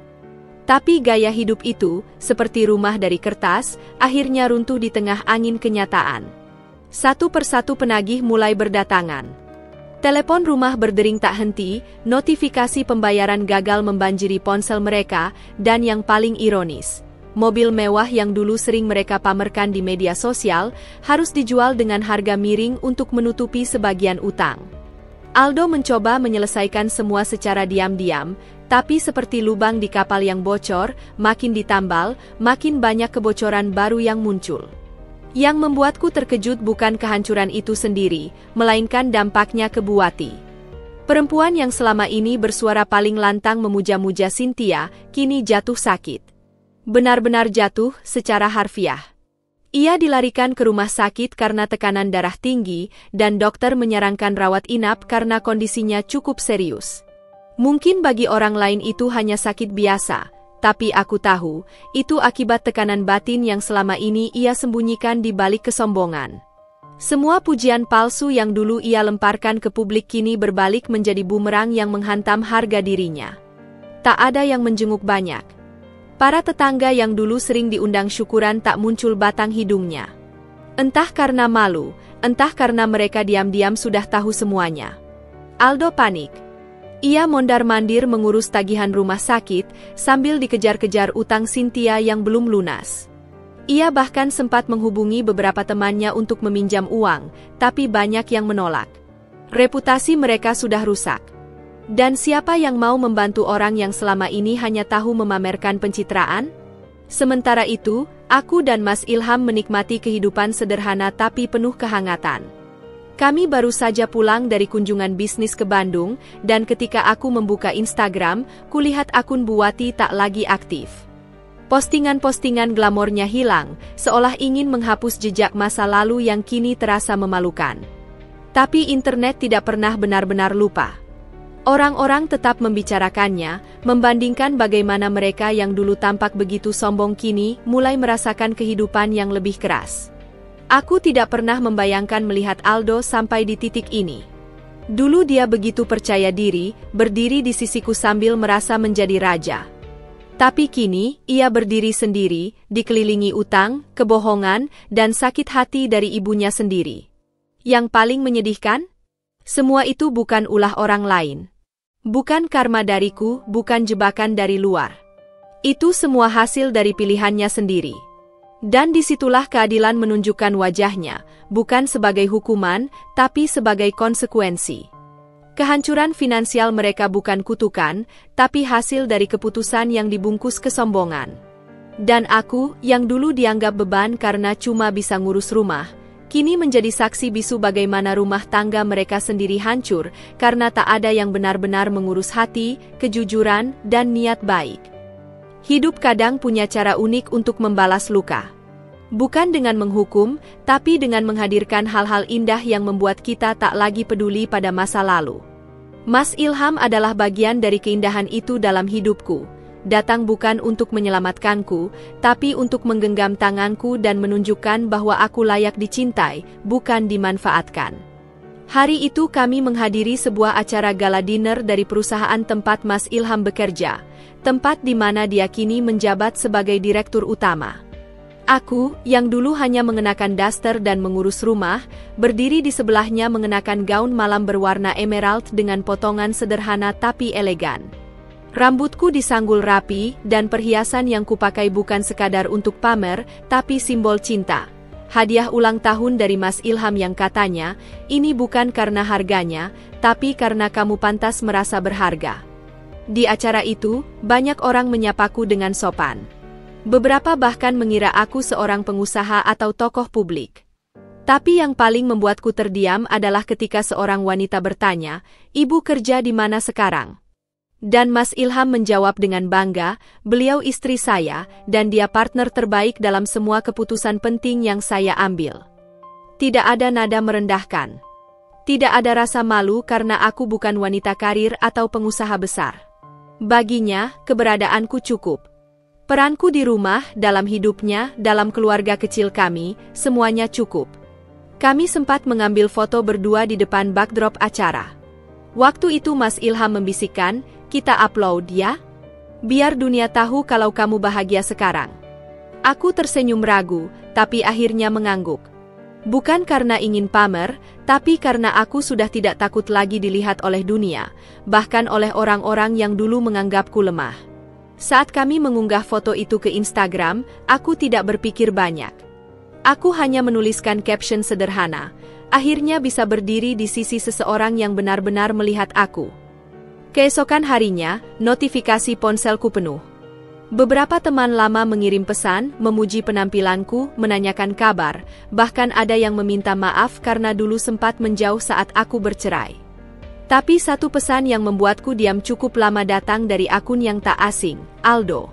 Tapi gaya hidup itu, seperti rumah dari kertas, akhirnya runtuh di tengah angin kenyataan. Satu persatu penagih mulai berdatangan. Telepon rumah berdering tak henti, notifikasi pembayaran gagal membanjiri ponsel mereka, dan yang paling ironis, mobil mewah yang dulu sering mereka pamerkan di media sosial, harus dijual dengan harga miring untuk menutupi sebagian utang. Aldo mencoba menyelesaikan semua secara diam-diam, tapi seperti lubang di kapal yang bocor, makin ditambal, makin banyak kebocoran baru yang muncul. Yang membuatku terkejut bukan kehancuran itu sendiri, melainkan dampaknya ke Buati. Perempuan yang selama ini bersuara paling lantang memuja-muja Cynthia, kini jatuh sakit. Benar-benar jatuh secara harfiah. Ia dilarikan ke rumah sakit karena tekanan darah tinggi, dan dokter menyarankan rawat inap karena kondisinya cukup serius. Mungkin bagi orang lain itu hanya sakit biasa, tapi aku tahu, itu akibat tekanan batin yang selama ini ia sembunyikan di balik kesombongan. Semua pujian palsu yang dulu ia lemparkan ke publik kini berbalik menjadi bumerang yang menghantam harga dirinya. Tak ada yang menjenguk banyak. Para tetangga yang dulu sering diundang syukuran tak muncul batang hidungnya. Entah karena malu, entah karena mereka diam-diam sudah tahu semuanya. Aldo panik. Ia mondar-mandir mengurus tagihan rumah sakit, sambil dikejar-kejar utang Cynthia yang belum lunas. Ia bahkan sempat menghubungi beberapa temannya untuk meminjam uang, tapi banyak yang menolak. Reputasi mereka sudah rusak. Dan siapa yang mau membantu orang yang selama ini hanya tahu memamerkan pencitraan? Sementara itu, aku dan Mas Ilham menikmati kehidupan sederhana tapi penuh kehangatan. Kami baru saja pulang dari kunjungan bisnis ke Bandung, dan ketika aku membuka Instagram, kulihat akun Buati tak lagi aktif. Postingan-postingan glamornya hilang, seolah ingin menghapus jejak masa lalu yang kini terasa memalukan. Tapi internet tidak pernah benar-benar lupa. Orang-orang tetap membicarakannya, membandingkan bagaimana mereka yang dulu tampak begitu sombong kini mulai merasakan kehidupan yang lebih keras. Aku tidak pernah membayangkan melihat Aldo sampai di titik ini. Dulu dia begitu percaya diri, berdiri di sisiku sambil merasa menjadi raja. Tapi kini, ia berdiri sendiri, dikelilingi utang, kebohongan, dan sakit hati dari ibunya sendiri. Yang paling menyedihkan? Semua itu bukan ulah orang lain. Bukan karma dariku, bukan jebakan dari luar. Itu semua hasil dari pilihannya sendiri. Dan disitulah keadilan menunjukkan wajahnya, bukan sebagai hukuman, tapi sebagai konsekuensi. Kehancuran finansial mereka bukan kutukan, tapi hasil dari keputusan yang dibungkus kesombongan. Dan aku, yang dulu dianggap beban karena cuma bisa ngurus rumah, kini menjadi saksi bisu bagaimana rumah tangga mereka sendiri hancur karena tak ada yang benar-benar mengurus hati, kejujuran, dan niat baik. Hidup kadang punya cara unik untuk membalas luka. Bukan dengan menghukum, tapi dengan menghadirkan hal-hal indah yang membuat kita tak lagi peduli pada masa lalu. Mas Ilham adalah bagian dari keindahan itu dalam hidupku. Datang bukan untuk menyelamatkanku, tapi untuk menggenggam tanganku dan menunjukkan bahwa aku layak dicintai, bukan dimanfaatkan. Hari itu kami menghadiri sebuah acara gala dinner dari perusahaan tempat Mas Ilham bekerja, tempat di mana dia kini menjabat sebagai direktur utama. Aku, yang dulu hanya mengenakan daster dan mengurus rumah, berdiri di sebelahnya mengenakan gaun malam berwarna emerald dengan potongan sederhana tapi elegan. Rambutku disanggul rapi, dan perhiasan yang kupakai bukan sekadar untuk pamer, tapi simbol cinta. Hadiah ulang tahun dari Mas Ilham yang katanya, ini bukan karena harganya, tapi karena kamu pantas merasa berharga. Di acara itu, banyak orang menyapaku dengan sopan. Beberapa bahkan mengira aku seorang pengusaha atau tokoh publik. Tapi yang paling membuatku terdiam adalah ketika seorang wanita bertanya, "Ibu kerja di mana sekarang?" Dan Mas Ilham menjawab dengan bangga, "Beliau istri saya, dan dia partner terbaik dalam semua keputusan penting yang saya ambil." Tidak ada nada merendahkan. Tidak ada rasa malu karena aku bukan wanita karir atau pengusaha besar. Baginya, keberadaanku cukup. Peranku di rumah, dalam hidupnya, dalam keluarga kecil kami, semuanya cukup. Kami sempat mengambil foto berdua di depan backdrop acara. Waktu itu Mas Ilham membisikkan, "Kita upload ya? Biar dunia tahu kalau kamu bahagia sekarang." Aku tersenyum ragu, tapi akhirnya mengangguk. Bukan karena ingin pamer, tapi karena aku sudah tidak takut lagi dilihat oleh dunia, bahkan oleh orang-orang yang dulu menganggapku lemah. Saat kami mengunggah foto itu ke Instagram, aku tidak berpikir banyak. Aku hanya menuliskan caption sederhana, "Akhirnya bisa berdiri di sisi seseorang yang benar-benar melihat aku." Keesokan harinya, notifikasi ponselku penuh. Beberapa teman lama mengirim pesan, memuji penampilanku, menanyakan kabar, bahkan ada yang meminta maaf karena dulu sempat menjauh saat aku bercerai. Tapi satu pesan yang membuatku diam cukup lama datang dari akun yang tak asing, Aldo.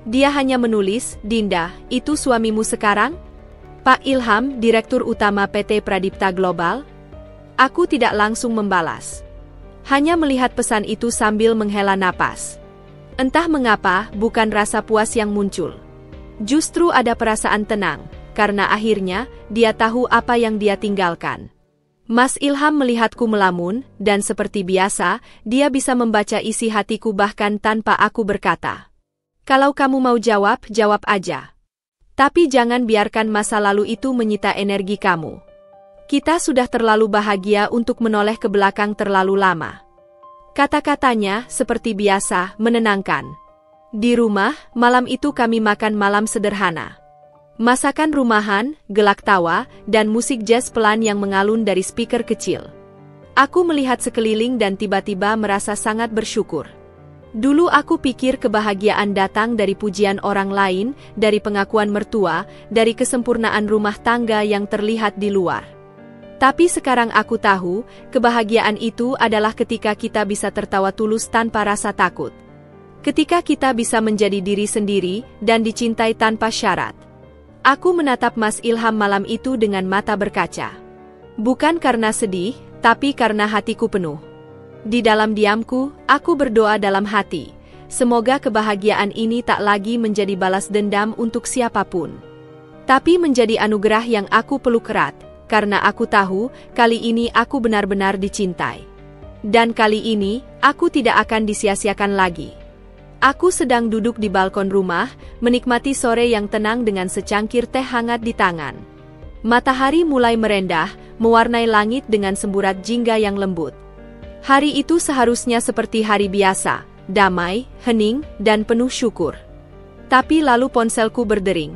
Dia hanya menulis, "Dinda, itu suamimu sekarang?" Pak Ilham, Direktur Utama PT Pradipta Global? Aku tidak langsung membalas. Hanya melihat pesan itu sambil menghela napas. Entah mengapa, bukan rasa puas yang muncul. Justru ada perasaan tenang, karena akhirnya, dia tahu apa yang dia tinggalkan. Mas Ilham melihatku melamun, dan seperti biasa, dia bisa membaca isi hatiku bahkan tanpa aku berkata. "Kalau kamu mau jawab, jawab aja. Tapi jangan biarkan masa lalu itu menyita energi kamu. Kita sudah terlalu bahagia untuk menoleh ke belakang terlalu lama." Kata-katanya, seperti biasa, menenangkan. Di rumah, malam itu kami makan malam sederhana. Masakan rumahan, gelak tawa, dan musik jazz pelan yang mengalun dari speaker kecil. Aku melihat sekeliling dan tiba-tiba merasa sangat bersyukur. Dulu aku pikir kebahagiaan datang dari pujian orang lain, dari pengakuan mertua, dari kesempurnaan rumah tangga yang terlihat di luar. Tapi sekarang aku tahu, kebahagiaan itu adalah ketika kita bisa tertawa tulus tanpa rasa takut. Ketika kita bisa menjadi diri sendiri, dan dicintai tanpa syarat. Aku menatap Mas Ilham malam itu dengan mata berkaca. Bukan karena sedih, tapi karena hatiku penuh. Di dalam diamku, aku berdoa dalam hati. Semoga kebahagiaan ini tak lagi menjadi balas dendam untuk siapapun. Tapi menjadi anugerah yang aku peluk erat, karena aku tahu, kali ini aku benar-benar dicintai. Dan kali ini, aku tidak akan disia-siakan lagi. Aku sedang duduk di balkon rumah, menikmati sore yang tenang dengan secangkir teh hangat di tangan. Matahari mulai merendah, mewarnai langit dengan semburat jingga yang lembut. Hari itu seharusnya seperti hari biasa, damai, hening, dan penuh syukur. Tapi lalu ponselku berdering.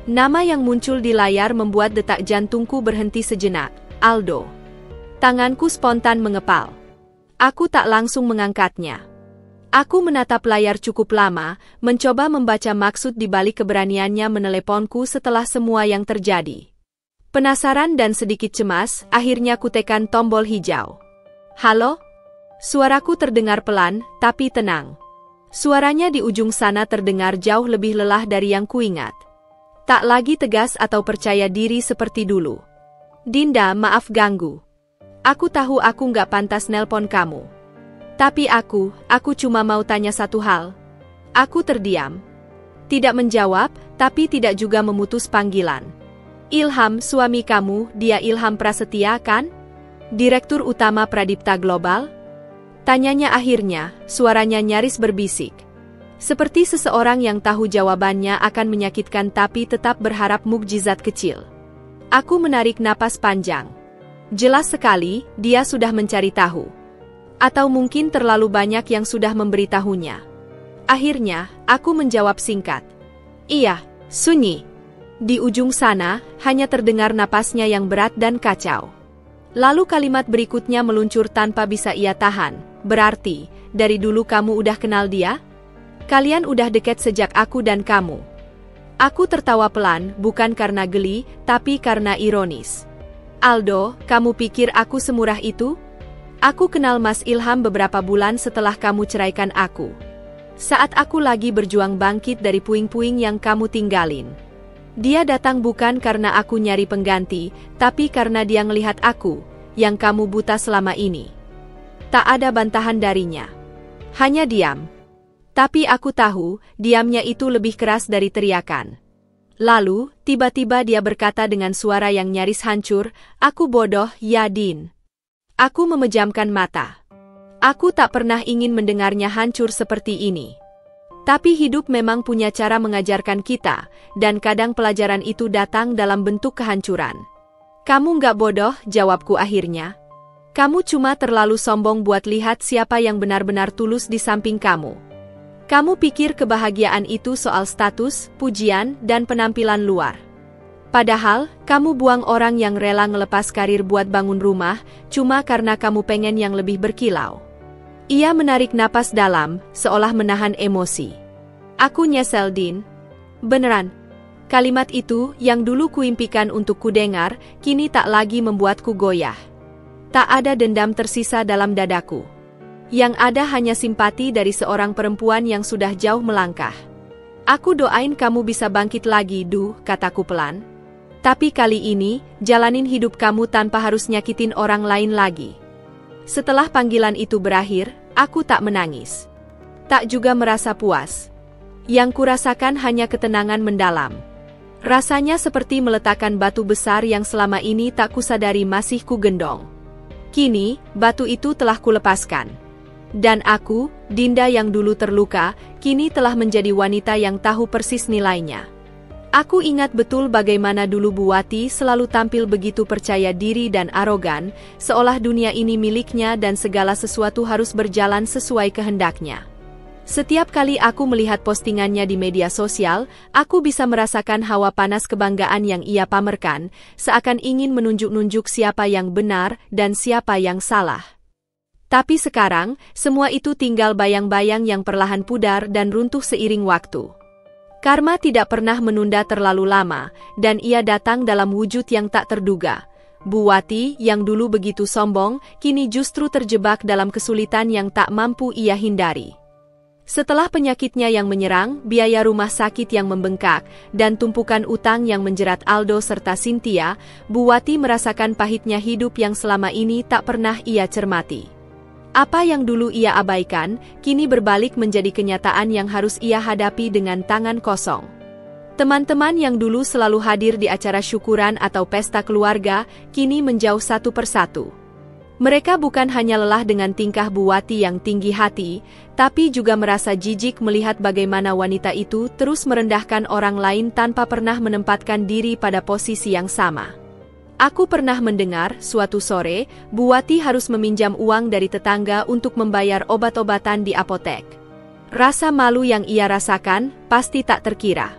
Nama yang muncul di layar membuat detak jantungku berhenti sejenak, Aldo. Tanganku spontan mengepal. Aku tak langsung mengangkatnya. Aku menatap layar cukup lama, mencoba membaca maksud di balik keberaniannya meneleponku setelah semua yang terjadi. Penasaran dan sedikit cemas, akhirnya kutekan tombol hijau. Halo? Suaraku terdengar pelan, tapi tenang. Suaranya di ujung sana terdengar jauh lebih lelah dari yang kuingat. Tak lagi tegas atau percaya diri seperti dulu. Dinda, maaf ganggu. Aku tahu aku nggak pantas nelpon kamu. Tapi aku cuma mau tanya satu hal. Aku terdiam. Tidak menjawab, tapi tidak juga memutus panggilan. Ilham, suami kamu, dia Ilham Prasetya kan? Direktur Utama Pradipta Global? Tanyanya akhirnya, suaranya nyaris berbisik. Seperti seseorang yang tahu jawabannya akan menyakitkan tapi tetap berharap mukjizat kecil. Aku menarik napas panjang. Jelas sekali, dia sudah mencari tahu. Atau mungkin terlalu banyak yang sudah memberitahunya. Akhirnya, aku menjawab singkat. Iya, sunyi. Di ujung sana, hanya terdengar napasnya yang berat dan kacau. Lalu kalimat berikutnya meluncur tanpa bisa ia tahan. Berarti, dari dulu kamu udah kenal dia? Kalian udah deket sejak aku dan kamu. Aku tertawa pelan, bukan karena geli, tapi karena ironis. Aldo, kamu pikir aku semurah itu? Aku kenal Mas Ilham beberapa bulan setelah kamu ceraikan aku. Saat aku lagi berjuang bangkit dari puing-puing yang kamu tinggalin. Dia datang bukan karena aku nyari pengganti, tapi karena dia ngelihat aku, yang kamu buta selama ini. Tak ada bantahan darinya. Hanya diam. Tapi aku tahu, diamnya itu lebih keras dari teriakan. Lalu, tiba-tiba dia berkata dengan suara yang nyaris hancur, aku bodoh, ya Din. Aku memejamkan mata. Aku tak pernah ingin mendengarnya hancur seperti ini. Tapi hidup memang punya cara mengajarkan kita, dan kadang pelajaran itu datang dalam bentuk kehancuran. Kamu nggak bodoh, jawabku akhirnya. Kamu cuma terlalu sombong buat lihat siapa yang benar-benar tulus di samping kamu. Kamu pikir kebahagiaan itu soal status, pujian, dan penampilan luar. Padahal, kamu buang orang yang rela ngelepas karir buat bangun rumah, cuma karena kamu pengen yang lebih berkilau. Ia menarik napas dalam, seolah menahan emosi. Aku nyesel, Din. Beneran. Kalimat itu, yang dulu kuimpikan untuk kudengar, kini tak lagi membuatku goyah. Tak ada dendam tersisa dalam dadaku. Yang ada hanya simpati dari seorang perempuan yang sudah jauh melangkah. Aku doain kamu bisa bangkit lagi, Du, kataku pelan. Tapi kali ini, jalanin hidup kamu tanpa harus nyakitin orang lain lagi. Setelah panggilan itu berakhir, aku tak menangis. Tak juga merasa puas. Yang kurasakan hanya ketenangan mendalam. Rasanya seperti meletakkan batu besar yang selama ini tak kusadari masih kugendong. Kini, batu itu telah kulepaskan. Dan aku, Dinda yang dulu terluka, kini telah menjadi wanita yang tahu persis nilainya. Aku ingat betul bagaimana dulu Buwati selalu tampil begitu percaya diri dan arogan, seolah dunia ini miliknya dan segala sesuatu harus berjalan sesuai kehendaknya. Setiap kali aku melihat postingannya di media sosial, aku bisa merasakan hawa panas kebanggaan yang ia pamerkan, seakan ingin menunjuk-nunjuk siapa yang benar dan siapa yang salah. Tapi sekarang, semua itu tinggal bayang-bayang yang perlahan pudar dan runtuh seiring waktu. Karma tidak pernah menunda terlalu lama, dan ia datang dalam wujud yang tak terduga. Buwati, yang dulu begitu sombong, kini justru terjebak dalam kesulitan yang tak mampu ia hindari. Setelah penyakitnya yang menyerang, biaya rumah sakit yang membengkak, dan tumpukan utang yang menjerat Aldo serta Cynthia, Buwati merasakan pahitnya hidup yang selama ini tak pernah ia cermati. Apa yang dulu ia abaikan, kini berbalik menjadi kenyataan yang harus ia hadapi dengan tangan kosong. Teman-teman yang dulu selalu hadir di acara syukuran atau pesta keluarga, kini menjauh satu persatu. Mereka bukan hanya lelah dengan tingkah Buwati yang tinggi hati, tapi juga merasa jijik melihat bagaimana wanita itu terus merendahkan orang lain tanpa pernah menempatkan diri pada posisi yang sama. Aku pernah mendengar, suatu sore, Buwati harus meminjam uang dari tetangga untuk membayar obat-obatan di apotek. Rasa malu yang ia rasakan, pasti tak terkira.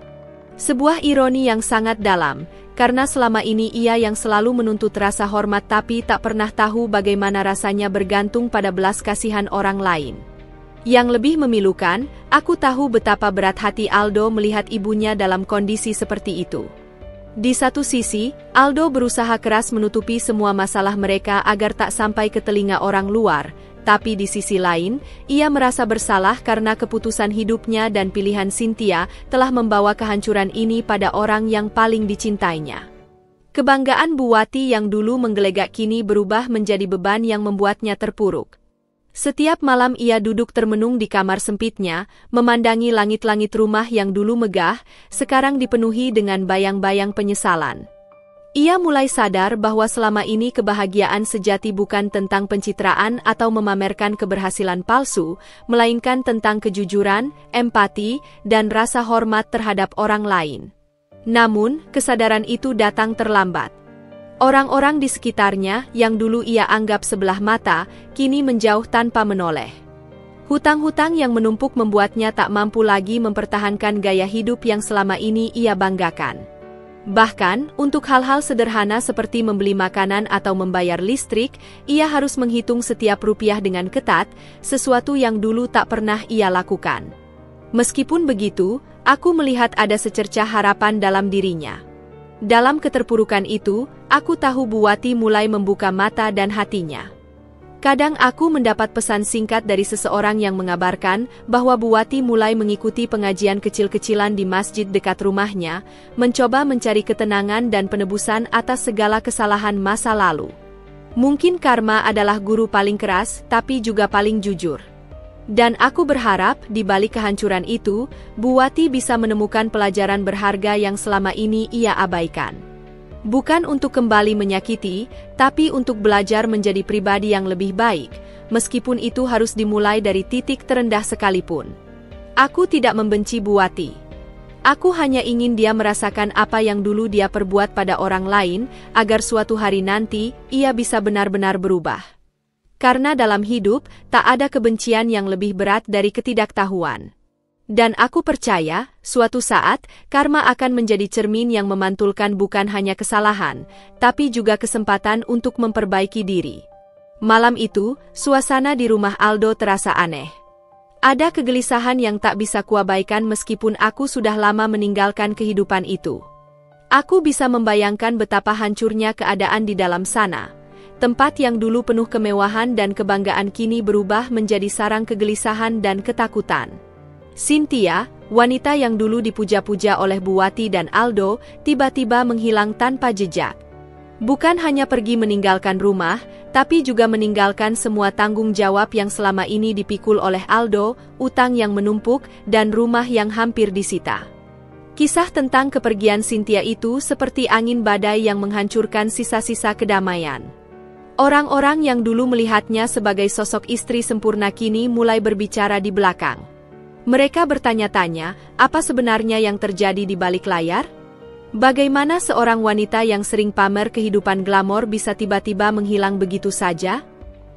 Sebuah ironi yang sangat dalam, karena selama ini ia yang selalu menuntut rasa hormat tapi tak pernah tahu bagaimana rasanya bergantung pada belas kasihan orang lain. Yang lebih memilukan, aku tahu betapa berat hati Aldo melihat ibunya dalam kondisi seperti itu. Di satu sisi, Aldo berusaha keras menutupi semua masalah mereka agar tak sampai ke telinga orang luar, tapi di sisi lain, ia merasa bersalah karena keputusan hidupnya dan pilihan Cynthia telah membawa kehancuran ini pada orang yang paling dicintainya. Kebanggaan Buwati yang dulu menggelegak kini berubah menjadi beban yang membuatnya terpuruk. Setiap malam ia duduk termenung di kamar sempitnya, memandangi langit-langit rumah yang dulu megah, sekarang dipenuhi dengan bayang-bayang penyesalan. Ia mulai sadar bahwa selama ini kebahagiaan sejati bukan tentang pencitraan atau memamerkan keberhasilan palsu, melainkan tentang kejujuran, empati, dan rasa hormat terhadap orang lain. Namun, kesadaran itu datang terlambat. Orang-orang di sekitarnya yang dulu ia anggap sebelah mata, kini menjauh tanpa menoleh. Hutang-hutang yang menumpuk membuatnya tak mampu lagi mempertahankan gaya hidup yang selama ini ia banggakan. Bahkan, untuk hal-hal sederhana seperti membeli makanan atau membayar listrik, ia harus menghitung setiap rupiah dengan ketat, sesuatu yang dulu tak pernah ia lakukan. Meskipun begitu, aku melihat ada secercah harapan dalam dirinya. Dalam keterpurukan itu, aku tahu Buwati mulai membuka mata dan hatinya. Kadang aku mendapat pesan singkat dari seseorang yang mengabarkan bahwa Buwati mulai mengikuti pengajian kecil-kecilan di masjid dekat rumahnya, mencoba mencari ketenangan dan penebusan atas segala kesalahan masa lalu. Mungkin karma adalah guru paling keras, tapi juga paling jujur. Dan aku berharap, di balik kehancuran itu, Buwati bisa menemukan pelajaran berharga yang selama ini ia abaikan. Bukan untuk kembali menyakiti, tapi untuk belajar menjadi pribadi yang lebih baik, meskipun itu harus dimulai dari titik terendah sekalipun. Aku tidak membenci Buwati. Aku hanya ingin dia merasakan apa yang dulu dia perbuat pada orang lain, agar suatu hari nanti, ia bisa benar-benar berubah. Karena dalam hidup, tak ada kebencian yang lebih berat dari ketidaktahuan. Dan aku percaya, suatu saat, karma akan menjadi cermin yang memantulkan bukan hanya kesalahan, tapi juga kesempatan untuk memperbaiki diri. Malam itu, suasana di rumah Aldo terasa aneh. Ada kegelisahan yang tak bisa kuabaikan meskipun aku sudah lama meninggalkan kehidupan itu. Aku bisa membayangkan betapa hancurnya keadaan di dalam sana. Tempat yang dulu penuh kemewahan dan kebanggaan kini berubah menjadi sarang kegelisahan dan ketakutan. Cynthia, wanita yang dulu dipuja-puja oleh Buwati dan Aldo, tiba-tiba menghilang tanpa jejak. Bukan hanya pergi meninggalkan rumah, tapi juga meninggalkan semua tanggung jawab yang selama ini dipikul oleh Aldo, utang yang menumpuk, dan rumah yang hampir disita. Kisah tentang kepergian Cynthia itu seperti angin badai yang menghancurkan sisa-sisa kedamaian. Orang-orang yang dulu melihatnya sebagai sosok istri sempurna kini mulai berbicara di belakang. Mereka bertanya-tanya, apa sebenarnya yang terjadi di balik layar? Bagaimana seorang wanita yang sering pamer kehidupan glamor bisa tiba-tiba menghilang begitu saja?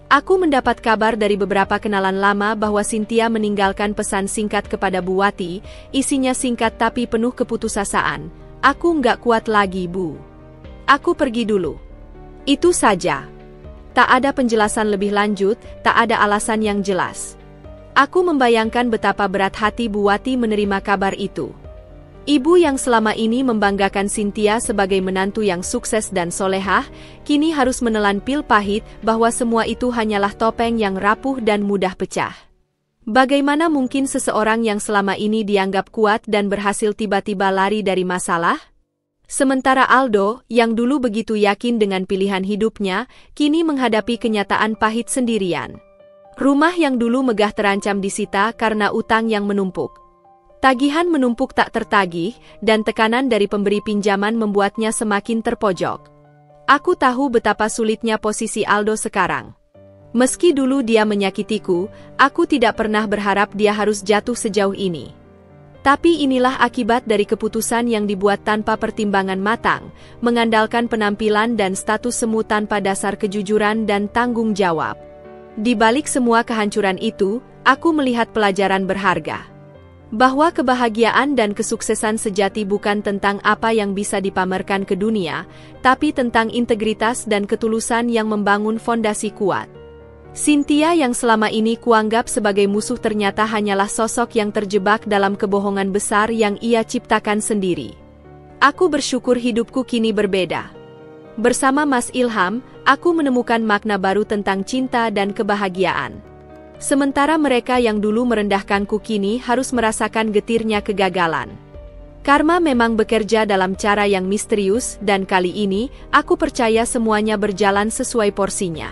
Aku mendapat kabar dari beberapa kenalan lama bahwa Cynthia meninggalkan pesan singkat kepada Buwati, isinya singkat tapi penuh keputusasaan. Aku nggak kuat lagi, Bu. Aku pergi dulu. Itu saja. Tak ada penjelasan lebih lanjut, tak ada alasan yang jelas. Aku membayangkan betapa berat hati Buwati menerima kabar itu. Ibu yang selama ini membanggakan Cynthia sebagai menantu yang sukses dan solehah, kini harus menelan pil pahit bahwa semua itu hanyalah topeng yang rapuh dan mudah pecah. Bagaimana mungkin seseorang yang selama ini dianggap kuat dan berhasil tiba-tiba lari dari masalah? Sementara Aldo, yang dulu begitu yakin dengan pilihan hidupnya, kini menghadapi kenyataan pahit sendirian. Rumah yang dulu megah terancam disita karena utang yang menumpuk. Tagihan menumpuk tak tertagih, dan tekanan dari pemberi pinjaman membuatnya semakin terpojok. Aku tahu betapa sulitnya posisi Aldo sekarang. Meski dulu dia menyakitiku, aku tidak pernah berharap dia harus jatuh sejauh ini. Tapi inilah akibat dari keputusan yang dibuat tanpa pertimbangan matang, mengandalkan penampilan dan status semu tanpa dasar kejujuran dan tanggung jawab. Di balik semua kehancuran itu, aku melihat pelajaran berharga. Bahwa kebahagiaan dan kesuksesan sejati bukan tentang apa yang bisa dipamerkan ke dunia, tapi tentang integritas dan ketulusan yang membangun fondasi kuat. Cynthia yang selama ini kuanggap sebagai musuh ternyata hanyalah sosok yang terjebak dalam kebohongan besar yang ia ciptakan sendiri. Aku bersyukur hidupku kini berbeda. Bersama Mas Ilham, aku menemukan makna baru tentang cinta dan kebahagiaan. Sementara mereka yang dulu merendahkanku kini harus merasakan getirnya kegagalan. Karma memang bekerja dalam cara yang misterius dan kali ini, aku percaya semuanya berjalan sesuai porsinya.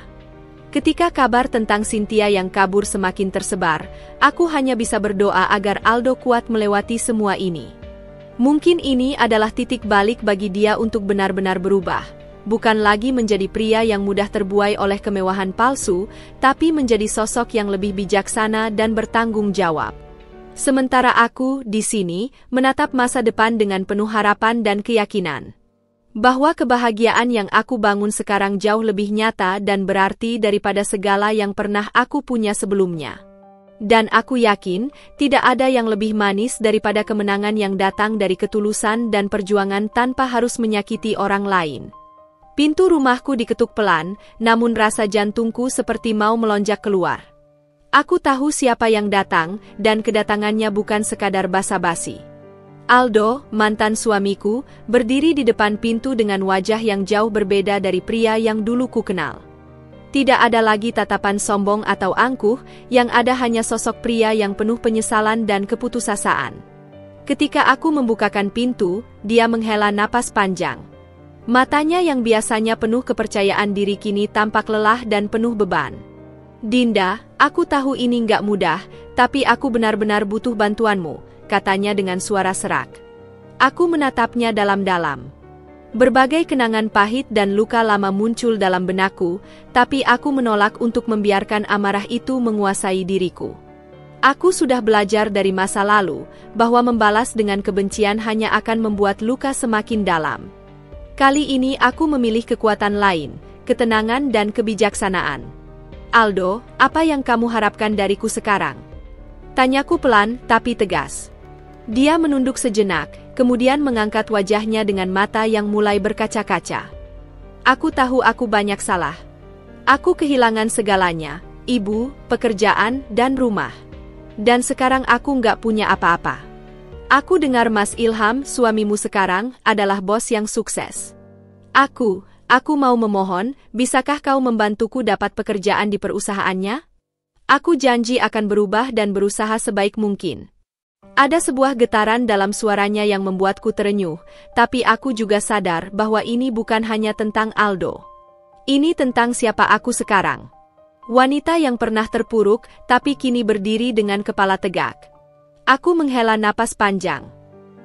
Ketika kabar tentang Cynthia yang kabur semakin tersebar, aku hanya bisa berdoa agar Aldo kuat melewati semua ini. Mungkin ini adalah titik balik bagi dia untuk benar-benar berubah. Bukan lagi menjadi pria yang mudah terbuai oleh kemewahan palsu, tapi menjadi sosok yang lebih bijaksana dan bertanggung jawab. Sementara aku, di sini, menatap masa depan dengan penuh harapan dan keyakinan. Bahwa kebahagiaan yang aku bangun sekarang jauh lebih nyata dan berarti daripada segala yang pernah aku punya sebelumnya. Dan aku yakin, tidak ada yang lebih manis daripada kemenangan yang datang dari ketulusan dan perjuangan tanpa harus menyakiti orang lain. Pintu rumahku diketuk pelan, namun rasa jantungku seperti mau melonjak keluar. Aku tahu siapa yang datang, dan kedatangannya bukan sekadar basa-basi. Aldo, mantan suamiku, berdiri di depan pintu dengan wajah yang jauh berbeda dari pria yang dulu ku kenal. Tidak ada lagi tatapan sombong atau angkuh, yang ada hanya sosok pria yang penuh penyesalan dan keputusasaan. Ketika aku membukakan pintu, dia menghela napas panjang. Matanya yang biasanya penuh kepercayaan diri kini tampak lelah dan penuh beban. Dinda, aku tahu ini nggak mudah, tapi aku benar-benar butuh bantuanmu, katanya dengan suara serak. Aku menatapnya dalam-dalam. Berbagai kenangan pahit dan luka lama muncul dalam benakku, tapi aku menolak untuk membiarkan amarah itu menguasai diriku. Aku sudah belajar dari masa lalu, bahwa membalas dengan kebencian hanya akan membuat luka semakin dalam. Kali ini aku memilih kekuatan lain, ketenangan dan kebijaksanaan. Aldo, apa yang kamu harapkan dariku sekarang? Tanyaku pelan, tapi tegas. Dia menunduk sejenak, kemudian mengangkat wajahnya dengan mata yang mulai berkaca-kaca. Aku tahu aku banyak salah. Aku kehilangan segalanya, ibu, pekerjaan, dan rumah. Dan sekarang aku nggak punya apa-apa. Aku dengar Mas Ilham, suamimu sekarang, adalah bos yang sukses. Aku mau memohon, bisakah kau membantuku dapat pekerjaan di perusahaannya? Aku janji akan berubah dan berusaha sebaik mungkin. Ada sebuah getaran dalam suaranya yang membuatku terenyuh, tapi aku juga sadar bahwa ini bukan hanya tentang Aldo. Ini tentang siapa aku sekarang. Wanita yang pernah terpuruk, tapi kini berdiri dengan kepala tegak. Aku menghela napas panjang.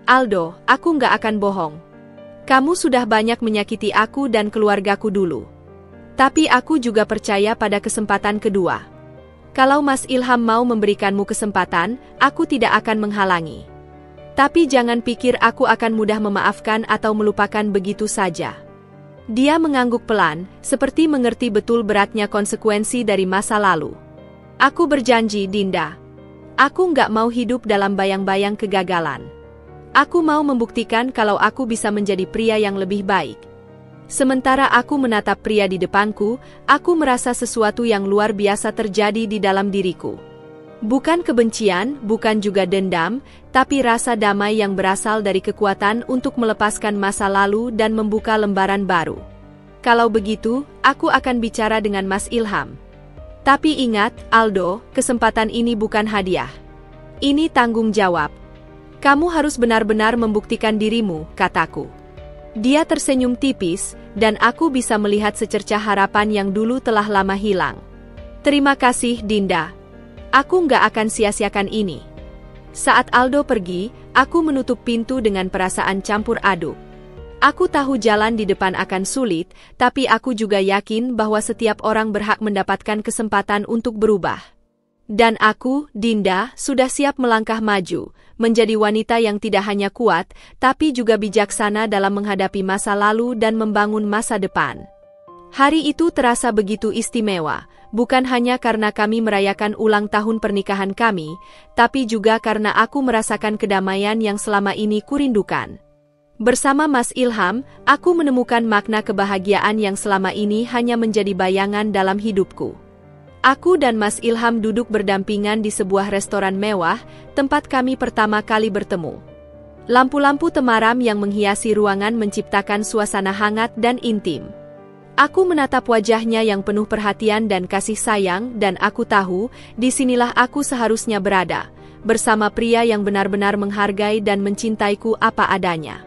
Aldo, aku nggak akan bohong. Kamu sudah banyak menyakiti aku dan keluargaku dulu. Tapi aku juga percaya pada kesempatan kedua. Kalau Mas Ilham mau memberikanmu kesempatan, aku tidak akan menghalangi. Tapi jangan pikir aku akan mudah memaafkan atau melupakan begitu saja. Dia mengangguk pelan, seperti mengerti betul beratnya konsekuensi dari masa lalu. Aku berjanji, Dinda. Aku nggak mau hidup dalam bayang-bayang kegagalan. Aku mau membuktikan kalau aku bisa menjadi pria yang lebih baik. Sementara aku menatap pria di depanku, aku merasa sesuatu yang luar biasa terjadi di dalam diriku. Bukan kebencian, bukan juga dendam, tapi rasa damai yang berasal dari kekuatan untuk melepaskan masa lalu dan membuka lembaran baru. Kalau begitu, aku akan bicara dengan Mas Ilham. Tapi ingat, Aldo, kesempatan ini bukan hadiah. Ini tanggung jawab. Kamu harus benar-benar membuktikan dirimu, kataku. Dia tersenyum tipis, dan aku bisa melihat secercah harapan yang dulu telah lama hilang. Terima kasih, Dinda. Aku nggak akan sia-siakan ini. Saat Aldo pergi, aku menutup pintu dengan perasaan campur aduk. Aku tahu jalan di depan akan sulit, tapi aku juga yakin bahwa setiap orang berhak mendapatkan kesempatan untuk berubah. Dan aku, Dinda, sudah siap melangkah maju, menjadi wanita yang tidak hanya kuat, tapi juga bijaksana dalam menghadapi masa lalu dan membangun masa depan. Hari itu terasa begitu istimewa, bukan hanya karena kami merayakan ulang tahun pernikahan kami, tapi juga karena aku merasakan kedamaian yang selama ini kurindukan. Bersama Mas Ilham, aku menemukan makna kebahagiaan yang selama ini hanya menjadi bayangan dalam hidupku. Aku dan Mas Ilham duduk berdampingan di sebuah restoran mewah, tempat kami pertama kali bertemu. Lampu-lampu temaram yang menghiasi ruangan menciptakan suasana hangat dan intim. Aku menatap wajahnya yang penuh perhatian dan kasih sayang, dan aku tahu, disinilah aku seharusnya berada, bersama pria yang benar-benar menghargai dan mencintaiku apa adanya.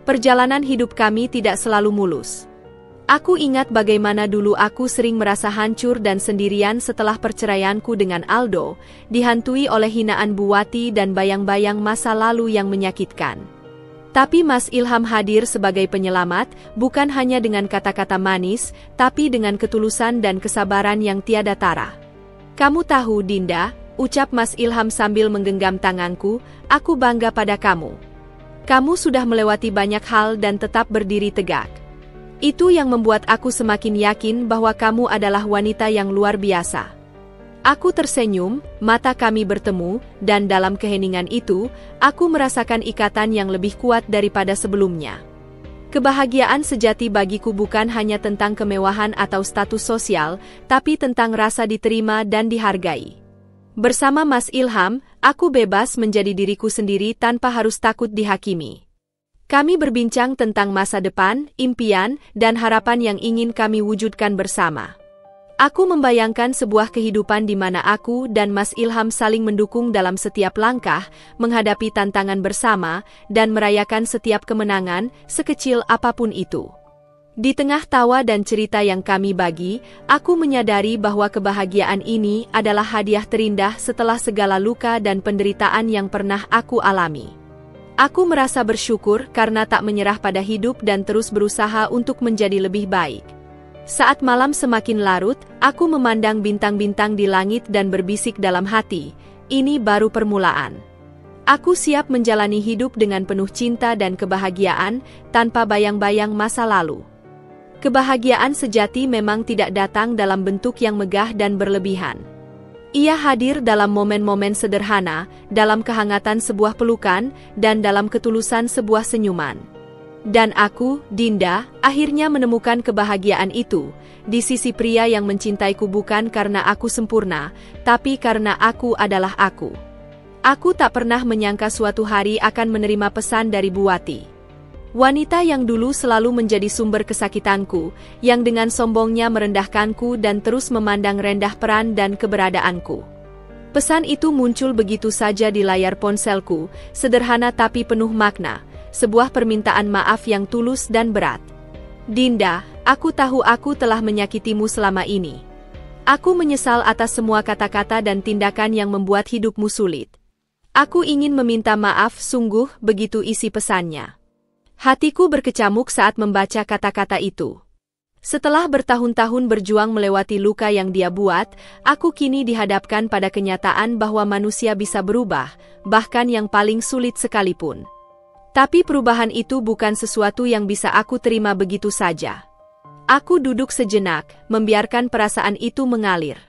Perjalanan hidup kami tidak selalu mulus. Aku ingat bagaimana dulu aku sering merasa hancur dan sendirian setelah perceraianku dengan Aldo, dihantui oleh hinaan Buwati dan bayang-bayang masa lalu yang menyakitkan. Tapi Mas Ilham hadir sebagai penyelamat, bukan hanya dengan kata-kata manis, tapi dengan ketulusan dan kesabaran yang tiada tara. "Kamu tahu, Dinda," ucap Mas Ilham sambil menggenggam tanganku, "aku bangga pada kamu. Kamu sudah melewati banyak hal dan tetap berdiri tegak. Itu yang membuat aku semakin yakin bahwa kamu adalah wanita yang luar biasa." Aku tersenyum, mata kami bertemu, dan dalam keheningan itu, aku merasakan ikatan yang lebih kuat daripada sebelumnya. Kebahagiaan sejati bagiku bukan hanya tentang kemewahan atau status sosial, tapi tentang rasa diterima dan dihargai. Bersama Mas Ilham, aku bebas menjadi diriku sendiri tanpa harus takut dihakimi. Kami berbincang tentang masa depan, impian, dan harapan yang ingin kami wujudkan bersama. Aku membayangkan sebuah kehidupan di mana aku dan Mas Ilham saling mendukung dalam setiap langkah, menghadapi tantangan bersama, dan merayakan setiap kemenangan, sekecil apapun itu. Di tengah tawa dan cerita yang kami bagi, aku menyadari bahwa kebahagiaan ini adalah hadiah terindah setelah segala luka dan penderitaan yang pernah aku alami. Aku merasa bersyukur karena tak menyerah pada hidup dan terus berusaha untuk menjadi lebih baik. Saat malam semakin larut, aku memandang bintang-bintang di langit dan berbisik dalam hati, ini baru permulaan. Aku siap menjalani hidup dengan penuh cinta dan kebahagiaan, tanpa bayang-bayang masa lalu. Kebahagiaan sejati memang tidak datang dalam bentuk yang megah dan berlebihan. Ia hadir dalam momen-momen sederhana, dalam kehangatan sebuah pelukan, dan dalam ketulusan sebuah senyuman. Dan aku, Dinda, akhirnya menemukan kebahagiaan itu, di sisi pria yang mencintaiku bukan karena aku sempurna, tapi karena aku adalah aku. Aku tak pernah menyangka suatu hari akan menerima pesan dari Buwati. Wanita yang dulu selalu menjadi sumber kesakitanku, yang dengan sombongnya merendahkanku dan terus memandang rendah peran dan keberadaanku. Pesan itu muncul begitu saja di layar ponselku, sederhana tapi penuh makna. Sebuah permintaan maaf yang tulus dan berat. "Dinda, aku tahu aku telah menyakitimu selama ini. Aku menyesal atas semua kata-kata dan tindakan yang membuat hidupmu sulit. Aku ingin meminta maaf sungguh," begitu isi pesannya. Hatiku berkecamuk saat membaca kata-kata itu. Setelah bertahun-tahun berjuang melewati luka yang dia buat, aku kini dihadapkan pada kenyataan bahwa manusia bisa berubah, bahkan yang paling sulit sekalipun. Tapi perubahan itu bukan sesuatu yang bisa aku terima begitu saja. Aku duduk sejenak, membiarkan perasaan itu mengalir.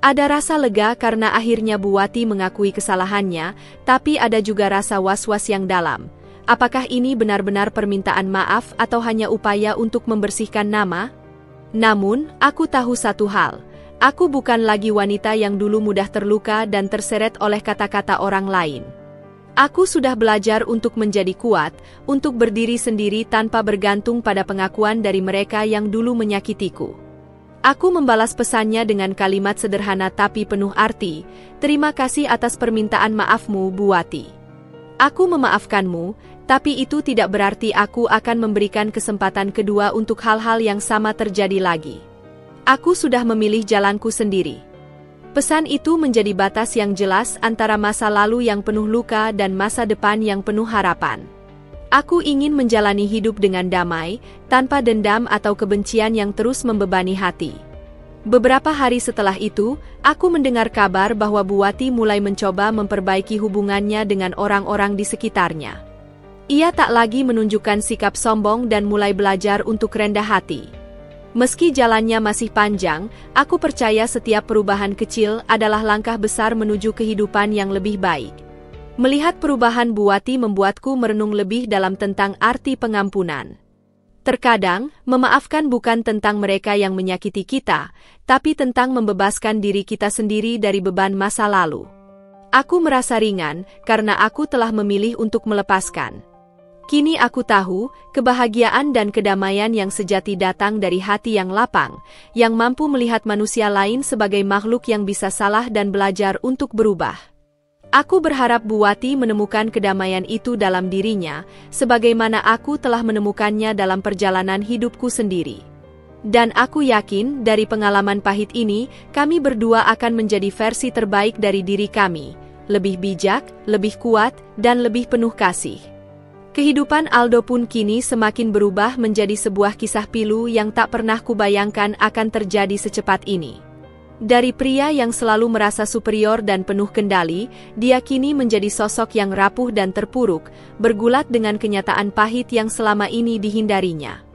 Ada rasa lega karena akhirnya Buwati mengakui kesalahannya, tapi ada juga rasa was-was yang dalam. Apakah ini benar-benar permintaan maaf atau hanya upaya untuk membersihkan nama? Namun, aku tahu satu hal. Aku bukan lagi wanita yang dulu mudah terluka dan terseret oleh kata-kata orang lain. Aku sudah belajar untuk menjadi kuat, untuk berdiri sendiri tanpa bergantung pada pengakuan dari mereka yang dulu menyakitiku. Aku membalas pesannya dengan kalimat sederhana tapi penuh arti, "Terima kasih atas permintaan maafmu, Buwati. Aku memaafkanmu, tapi itu tidak berarti aku akan memberikan kesempatan kedua untuk hal-hal yang sama terjadi lagi. Aku sudah memilih jalanku sendiri." Pesan itu menjadi batas yang jelas antara masa lalu yang penuh luka dan masa depan yang penuh harapan. Aku ingin menjalani hidup dengan damai, tanpa dendam atau kebencian yang terus membebani hati. Beberapa hari setelah itu, aku mendengar kabar bahwa Buwati mulai mencoba memperbaiki hubungannya dengan orang-orang di sekitarnya. Ia tak lagi menunjukkan sikap sombong dan mulai belajar untuk rendah hati. Meski jalannya masih panjang, aku percaya setiap perubahan kecil adalah langkah besar menuju kehidupan yang lebih baik. Melihat perubahan Buwati membuatku merenung lebih dalam tentang arti pengampunan. Terkadang, memaafkan bukan tentang mereka yang menyakiti kita, tapi tentang membebaskan diri kita sendiri dari beban masa lalu. Aku merasa ringan karena aku telah memilih untuk melepaskan. Kini aku tahu, kebahagiaan dan kedamaian yang sejati datang dari hati yang lapang, yang mampu melihat manusia lain sebagai makhluk yang bisa salah dan belajar untuk berubah. Aku berharap Bu Wati menemukan kedamaian itu dalam dirinya, sebagaimana aku telah menemukannya dalam perjalanan hidupku sendiri. Dan aku yakin dari pengalaman pahit ini, kami berdua akan menjadi versi terbaik dari diri kami, lebih bijak, lebih kuat, dan lebih penuh kasih. Kehidupan Aldo pun kini semakin berubah menjadi sebuah kisah pilu yang tak pernah kubayangkan akan terjadi secepat ini. Dari pria yang selalu merasa superior dan penuh kendali, dia kini menjadi sosok yang rapuh dan terpuruk, bergulat dengan kenyataan pahit yang selama ini dihindarinya.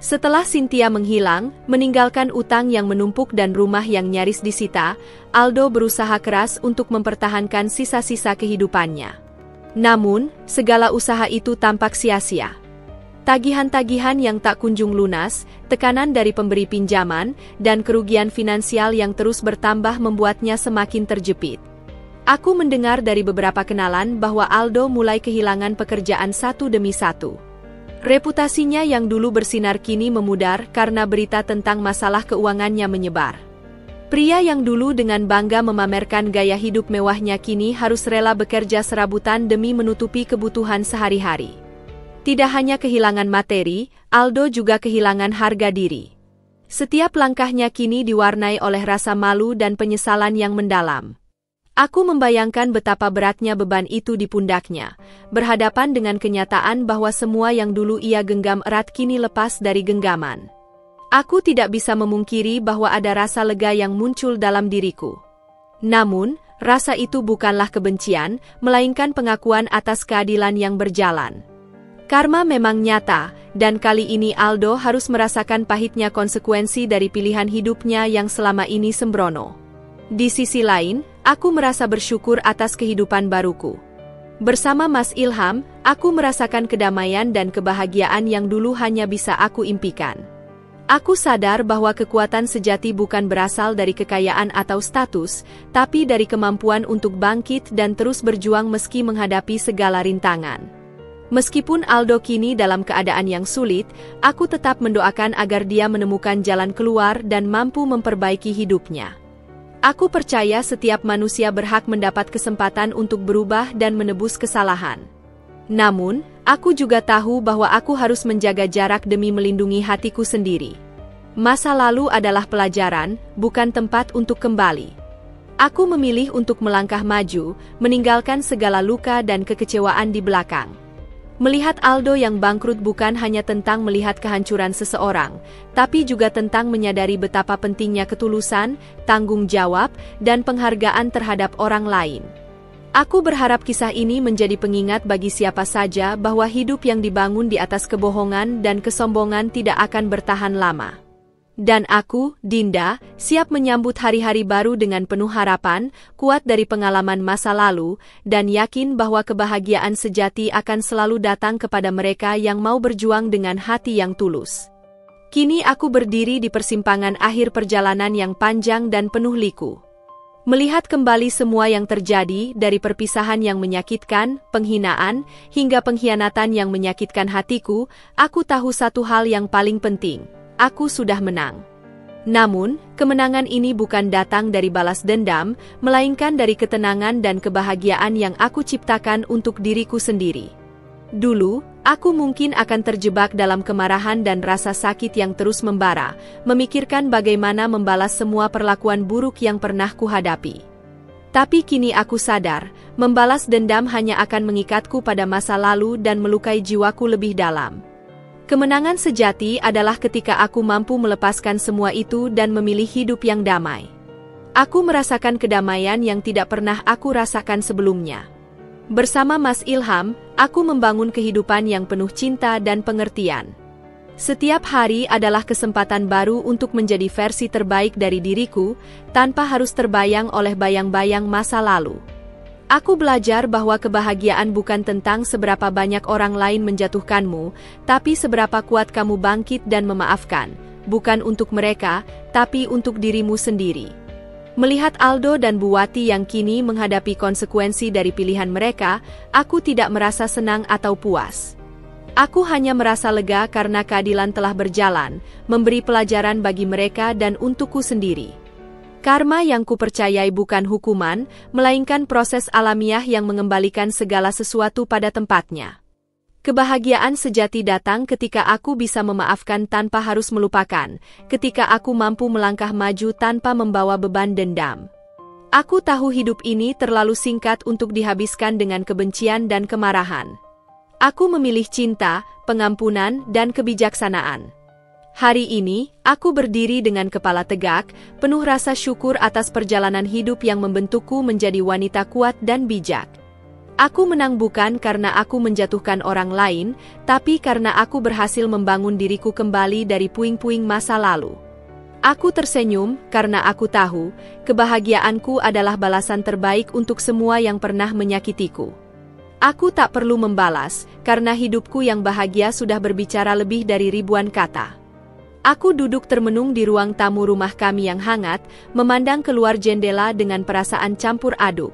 Setelah Cynthia menghilang, meninggalkan utang yang menumpuk dan rumah yang nyaris disita, Aldo berusaha keras untuk mempertahankan sisa-sisa kehidupannya. Namun, segala usaha itu tampak sia-sia. Tagihan-tagihan yang tak kunjung lunas, tekanan dari pemberi pinjaman, dan kerugian finansial yang terus bertambah membuatnya semakin terjepit. Aku mendengar dari beberapa kenalan bahwa Aldo mulai kehilangan pekerjaan satu demi satu. Reputasinya yang dulu bersinar kini memudar karena berita tentang masalah keuangannya menyebar. Pria yang dulu dengan bangga memamerkan gaya hidup mewahnya kini harus rela bekerja serabutan demi menutupi kebutuhan sehari-hari. Tidak hanya kehilangan materi, Aldo juga kehilangan harga diri. Setiap langkahnya kini diwarnai oleh rasa malu dan penyesalan yang mendalam. Aku membayangkan betapa beratnya beban itu di pundaknya, berhadapan dengan kenyataan bahwa semua yang dulu ia genggam erat kini lepas dari genggaman. Aku tidak bisa memungkiri bahwa ada rasa lega yang muncul dalam diriku. Namun, rasa itu bukanlah kebencian, melainkan pengakuan atas keadilan yang berjalan. Karma memang nyata, dan kali ini Aldo harus merasakan pahitnya konsekuensi dari pilihan hidupnya yang selama ini sembrono. Di sisi lain, aku merasa bersyukur atas kehidupan baruku. Bersama Mas Ilham, aku merasakan kedamaian dan kebahagiaan yang dulu hanya bisa aku impikan. Aku sadar bahwa kekuatan sejati bukan berasal dari kekayaan atau status, tapi dari kemampuan untuk bangkit dan terus berjuang meski menghadapi segala rintangan. Meskipun Aldo kini dalam keadaan yang sulit, aku tetap mendoakan agar dia menemukan jalan keluar dan mampu memperbaiki hidupnya. Aku percaya setiap manusia berhak mendapat kesempatan untuk berubah dan menebus kesalahan. Namun, aku juga tahu bahwa aku harus menjaga jarak demi melindungi hatiku sendiri. Masa lalu adalah pelajaran, bukan tempat untuk kembali. Aku memilih untuk melangkah maju, meninggalkan segala luka dan kekecewaan di belakang. Melihat Aldo yang bangkrut bukan hanya tentang melihat kehancuran seseorang, tapi juga tentang menyadari betapa pentingnya ketulusan, tanggung jawab, dan penghargaan terhadap orang lain. Aku berharap kisah ini menjadi pengingat bagi siapa saja bahwa hidup yang dibangun di atas kebohongan dan kesombongan tidak akan bertahan lama. Dan aku, Dinda, siap menyambut hari-hari baru dengan penuh harapan, kuat dari pengalaman masa lalu, dan yakin bahwa kebahagiaan sejati akan selalu datang kepada mereka yang mau berjuang dengan hati yang tulus. Kini aku berdiri di persimpangan akhir perjalanan yang panjang dan penuh liku. Melihat kembali semua yang terjadi dari perpisahan yang menyakitkan, penghinaan, hingga pengkhianatan yang menyakitkan hatiku, aku tahu satu hal yang paling penting, aku sudah menang. Namun, kemenangan ini bukan datang dari balas dendam, melainkan dari ketenangan dan kebahagiaan yang aku ciptakan untuk diriku sendiri. Dulu, aku mungkin akan terjebak dalam kemarahan dan rasa sakit yang terus membara, memikirkan bagaimana membalas semua perlakuan buruk yang pernah kuhadapi. Tapi kini aku sadar, membalas dendam hanya akan mengikatku pada masa lalu dan melukai jiwaku lebih dalam. Kemenangan sejati adalah ketika aku mampu melepaskan semua itu dan memilih hidup yang damai. Aku merasakan kedamaian yang tidak pernah aku rasakan sebelumnya. Bersama Mas Ilham, aku membangun kehidupan yang penuh cinta dan pengertian. Setiap hari adalah kesempatan baru untuk menjadi versi terbaik dari diriku, tanpa harus terbayang oleh bayang-bayang masa lalu. Aku belajar bahwa kebahagiaan bukan tentang seberapa banyak orang lain menjatuhkanmu, tapi seberapa kuat kamu bangkit dan memaafkan, bukan untuk mereka, tapi untuk dirimu sendiri. Melihat Aldo dan Bu Wati yang kini menghadapi konsekuensi dari pilihan mereka, aku tidak merasa senang atau puas. Aku hanya merasa lega karena keadilan telah berjalan, memberi pelajaran bagi mereka dan untukku sendiri. Karma yang kupercayai bukan hukuman, melainkan proses alamiah yang mengembalikan segala sesuatu pada tempatnya. Kebahagiaan sejati datang ketika aku bisa memaafkan tanpa harus melupakan, ketika aku mampu melangkah maju tanpa membawa beban dendam. Aku tahu hidup ini terlalu singkat untuk dihabiskan dengan kebencian dan kemarahan. Aku memilih cinta, pengampunan, dan kebijaksanaan. Hari ini, aku berdiri dengan kepala tegak, penuh rasa syukur atas perjalanan hidup yang membentukku menjadi wanita kuat dan bijak. Aku menang bukan karena aku menjatuhkan orang lain, tapi karena aku berhasil membangun diriku kembali dari puing-puing masa lalu. Aku tersenyum karena aku tahu, kebahagiaanku adalah balasan terbaik untuk semua yang pernah menyakitiku. Aku tak perlu membalas, karena hidupku yang bahagia sudah berbicara lebih dari ribuan kata. Aku duduk termenung di ruang tamu rumah kami yang hangat, memandang keluar jendela dengan perasaan campur aduk.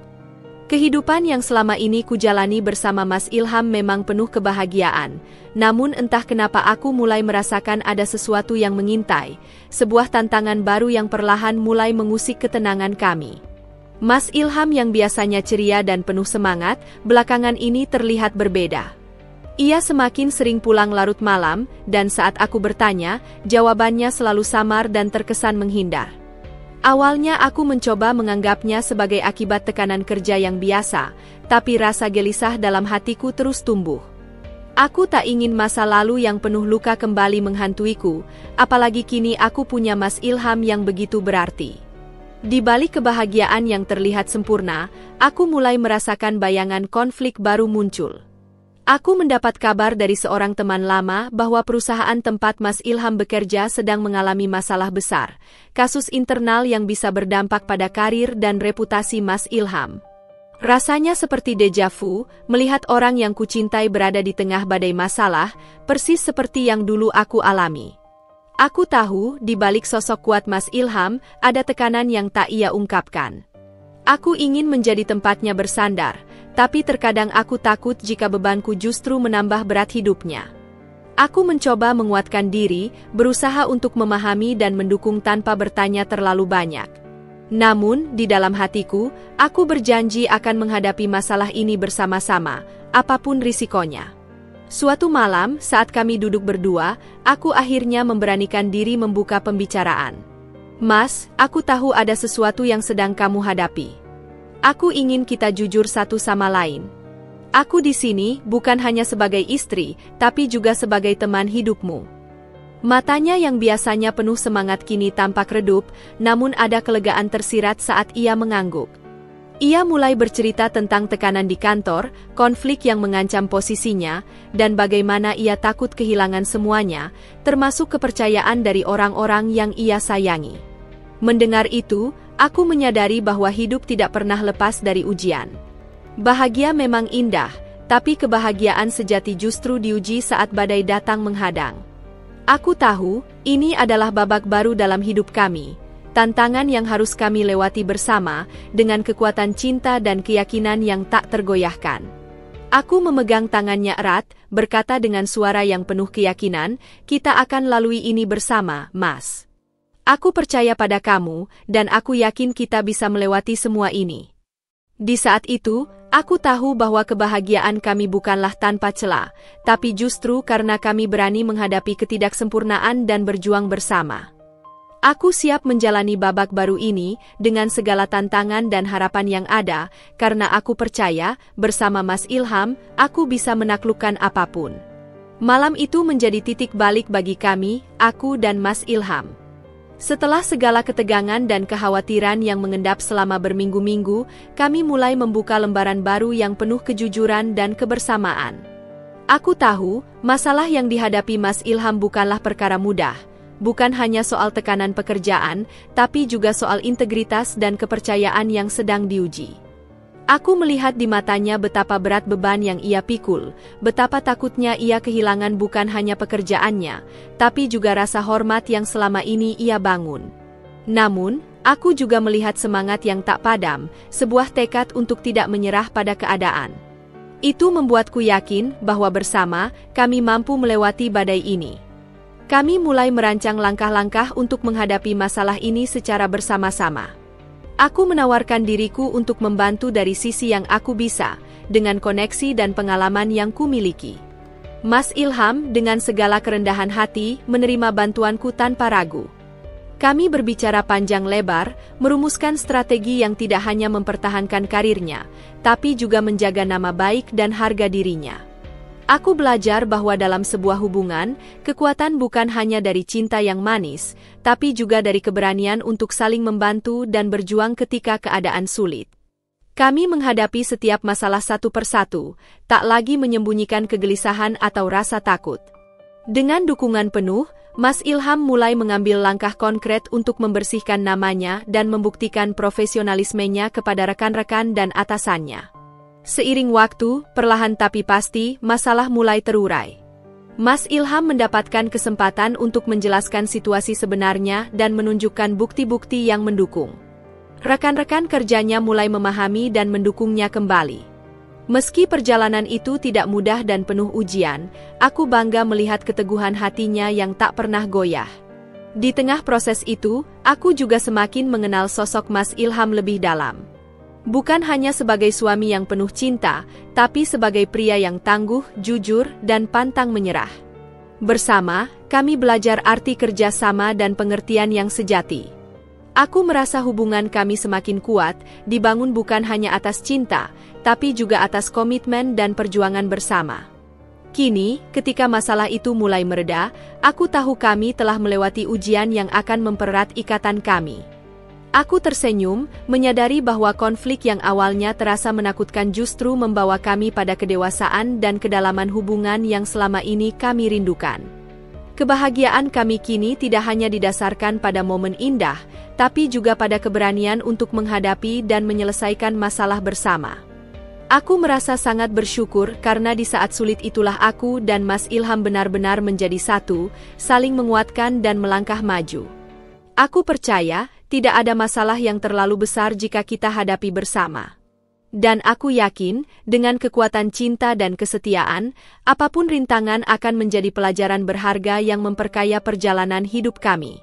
Kehidupan yang selama ini kujalani bersama Mas Ilham memang penuh kebahagiaan, namun entah kenapa aku mulai merasakan ada sesuatu yang mengintai, sebuah tantangan baru yang perlahan mulai mengusik ketenangan kami. Mas Ilham yang biasanya ceria dan penuh semangat, belakangan ini terlihat berbeda. Ia semakin sering pulang larut malam, dan saat aku bertanya, jawabannya selalu samar dan terkesan menghindar. Awalnya aku mencoba menganggapnya sebagai akibat tekanan kerja yang biasa, tapi rasa gelisah dalam hatiku terus tumbuh. Aku tak ingin masa lalu yang penuh luka kembali menghantuiku, apalagi kini aku punya Mas Ilham yang begitu berarti. Di balik kebahagiaan yang terlihat sempurna, aku mulai merasakan bayangan konflik baru muncul. Aku mendapat kabar dari seorang teman lama bahwa perusahaan tempat Mas Ilham bekerja sedang mengalami masalah besar, kasus internal yang bisa berdampak pada karir dan reputasi Mas Ilham. Rasanya seperti deja vu, melihat orang yang kucintai berada di tengah badai masalah, persis seperti yang dulu aku alami. Aku tahu, di balik sosok kuat Mas Ilham, ada tekanan yang tak ia ungkapkan. Aku ingin menjadi tempatnya bersandar, tapi terkadang aku takut jika bebanku justru menambah berat hidupnya. Aku mencoba menguatkan diri, berusaha untuk memahami dan mendukung tanpa bertanya terlalu banyak. Namun, di dalam hatiku, aku berjanji akan menghadapi masalah ini bersama-sama, apapun risikonya. Suatu malam, saat kami duduk berdua, aku akhirnya memberanikan diri membuka pembicaraan. Mas, aku tahu ada sesuatu yang sedang kamu hadapi. Aku ingin kita jujur satu sama lain. Aku di sini bukan hanya sebagai istri, tapi juga sebagai teman hidupmu. Matanya yang biasanya penuh semangat kini tampak redup, namun ada kelegaan tersirat saat ia mengangguk. Ia mulai bercerita tentang tekanan di kantor, konflik yang mengancam posisinya, dan bagaimana ia takut kehilangan semuanya, termasuk kepercayaan dari orang-orang yang ia sayangi. Mendengar itu, aku menyadari bahwa hidup tidak pernah lepas dari ujian. Bahagia memang indah, tapi kebahagiaan sejati justru diuji saat badai datang menghadang. Aku tahu, ini adalah babak baru dalam hidup kami, tantangan yang harus kami lewati bersama, dengan kekuatan cinta dan keyakinan yang tak tergoyahkan. Aku memegang tangannya erat, berkata dengan suara yang penuh keyakinan, kita akan lalui ini bersama, Mas. Aku percaya pada kamu, dan aku yakin kita bisa melewati semua ini. Di saat itu, aku tahu bahwa kebahagiaan kami bukanlah tanpa celah, tapi justru karena kami berani menghadapi ketidaksempurnaan dan berjuang bersama. Aku siap menjalani babak baru ini, dengan segala tantangan dan harapan yang ada, karena aku percaya, bersama Mas Ilham, aku bisa menaklukkan apapun. Malam itu menjadi titik balik bagi kami, aku dan Mas Ilham. Setelah segala ketegangan dan kekhawatiran yang mengendap selama berminggu-minggu, kami mulai membuka lembaran baru yang penuh kejujuran dan kebersamaan. Aku tahu, masalah yang dihadapi Mas Ilham bukanlah perkara mudah, bukan hanya soal tekanan pekerjaan, tapi juga soal integritas dan kepercayaan yang sedang diuji. Aku melihat di matanya betapa berat beban yang ia pikul, betapa takutnya ia kehilangan bukan hanya pekerjaannya, tapi juga rasa hormat yang selama ini ia bangun. Namun, Aku juga melihat semangat yang tak padam, sebuah tekad untuk tidak menyerah pada keadaan. Itu membuatku yakin bahwa bersama, kami mampu melewati badai ini. Kami mulai merancang langkah-langkah untuk menghadapi masalah ini secara bersama-sama. Aku menawarkan diriku untuk membantu dari sisi yang aku bisa, dengan koneksi dan pengalaman yang kumiliki. Mas Ilham dengan segala kerendahan hati menerima bantuanku tanpa ragu. Kami berbicara panjang lebar, merumuskan strategi yang tidak hanya mempertahankan karirnya, tapi juga menjaga nama baik dan harga dirinya. Aku belajar bahwa dalam sebuah hubungan, kekuatan bukan hanya dari cinta yang manis, tapi juga dari keberanian untuk saling membantu dan berjuang ketika keadaan sulit. Kami menghadapi setiap masalah satu persatu, tak lagi menyembunyikan kegelisahan atau rasa takut. Dengan dukungan penuh, Mas Ilham mulai mengambil langkah konkret untuk membersihkan namanya dan membuktikan profesionalismenya kepada rekan-rekan dan atasannya. Seiring waktu, perlahan tapi pasti, masalah mulai terurai. Mas Ilham mendapatkan kesempatan untuk menjelaskan situasi sebenarnya dan menunjukkan bukti-bukti yang mendukung. Rekan-rekan kerjanya mulai memahami dan mendukungnya kembali. Meski perjalanan itu tidak mudah dan penuh ujian, aku bangga melihat keteguhan hatinya yang tak pernah goyah. Di tengah proses itu, aku juga semakin mengenal sosok Mas Ilham lebih dalam. Bukan hanya sebagai suami yang penuh cinta, tapi sebagai pria yang tangguh, jujur, dan pantang menyerah. Bersama, kami belajar arti kerjasama dan pengertian yang sejati. Aku merasa hubungan kami semakin kuat, dibangun bukan hanya atas cinta, tapi juga atas komitmen dan perjuangan bersama. Kini, ketika masalah itu mulai mereda, aku tahu kami telah melewati ujian yang akan mempererat ikatan kami. Aku tersenyum, menyadari bahwa konflik yang awalnya terasa menakutkan justru membawa kami pada kedewasaan dan kedalaman hubungan yang selama ini kami rindukan. Kebahagiaan kami kini tidak hanya didasarkan pada momen indah, tapi juga pada keberanian untuk menghadapi dan menyelesaikan masalah bersama. Aku merasa sangat bersyukur karena di saat sulit itulah aku dan Mas Ilham benar-benar menjadi satu, saling menguatkan dan melangkah maju. Aku percaya, tidak ada masalah yang terlalu besar jika kita hadapi bersama. Dan aku yakin, dengan kekuatan cinta dan kesetiaan, apapun rintangan akan menjadi pelajaran berharga yang memperkaya perjalanan hidup kami.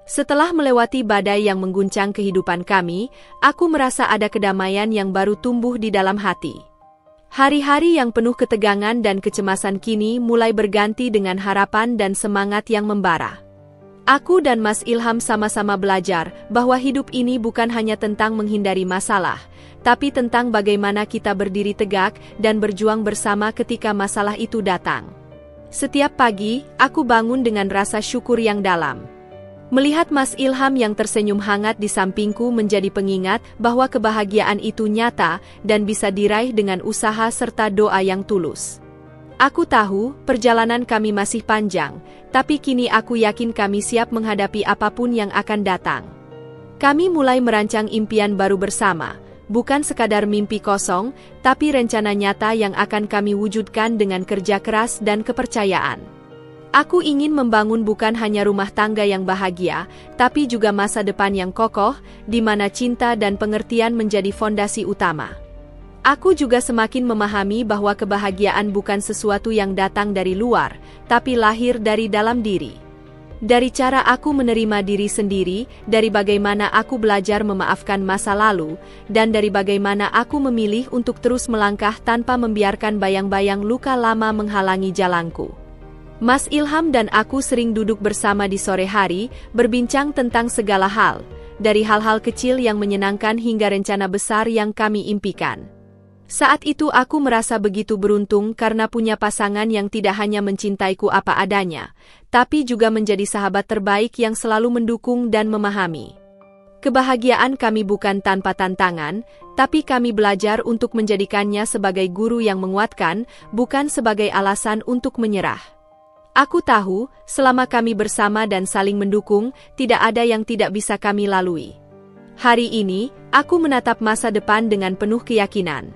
Setelah melewati badai yang mengguncang kehidupan kami, aku merasa ada kedamaian yang baru tumbuh di dalam hati. Hari-hari yang penuh ketegangan dan kecemasan kini mulai berganti dengan harapan dan semangat yang membara. Aku dan Mas Ilham sama-sama belajar bahwa hidup ini bukan hanya tentang menghindari masalah, tapi tentang bagaimana kita berdiri tegak dan berjuang bersama ketika masalah itu datang. Setiap pagi, aku bangun dengan rasa syukur yang dalam. Melihat Mas Ilham yang tersenyum hangat di sampingku menjadi pengingat bahwa kebahagiaan itu nyata dan bisa diraih dengan usaha serta doa yang tulus. Aku tahu, perjalanan kami masih panjang, tapi kini aku yakin kami siap menghadapi apapun yang akan datang. Kami mulai merancang impian baru bersama, bukan sekadar mimpi kosong, tapi rencana nyata yang akan kami wujudkan dengan kerja keras dan kepercayaan. Aku ingin membangun bukan hanya rumah tangga yang bahagia, tapi juga masa depan yang kokoh, di mana cinta dan pengertian menjadi fondasi utama. Aku juga semakin memahami bahwa kebahagiaan bukan sesuatu yang datang dari luar, tapi lahir dari dalam diri. Dari cara aku menerima diri sendiri, dari bagaimana aku belajar memaafkan masa lalu, dan dari bagaimana aku memilih untuk terus melangkah tanpa membiarkan bayang-bayang luka lama menghalangi jalanku. Mas Ilham dan aku sering duduk bersama di sore hari, berbincang tentang segala hal, dari hal-hal kecil yang menyenangkan hingga rencana besar yang kami impikan. Saat itu aku merasa begitu beruntung karena punya pasangan yang tidak hanya mencintaiku apa adanya, tapi juga menjadi sahabat terbaik yang selalu mendukung dan memahami. Kebahagiaan kami bukan tanpa tantangan, tapi kami belajar untuk menjadikannya sebagai guru yang menguatkan, bukan sebagai alasan untuk menyerah. Aku tahu, selama kami bersama dan saling mendukung, tidak ada yang tidak bisa kami lalui. Hari ini, aku menatap masa depan dengan penuh keyakinan.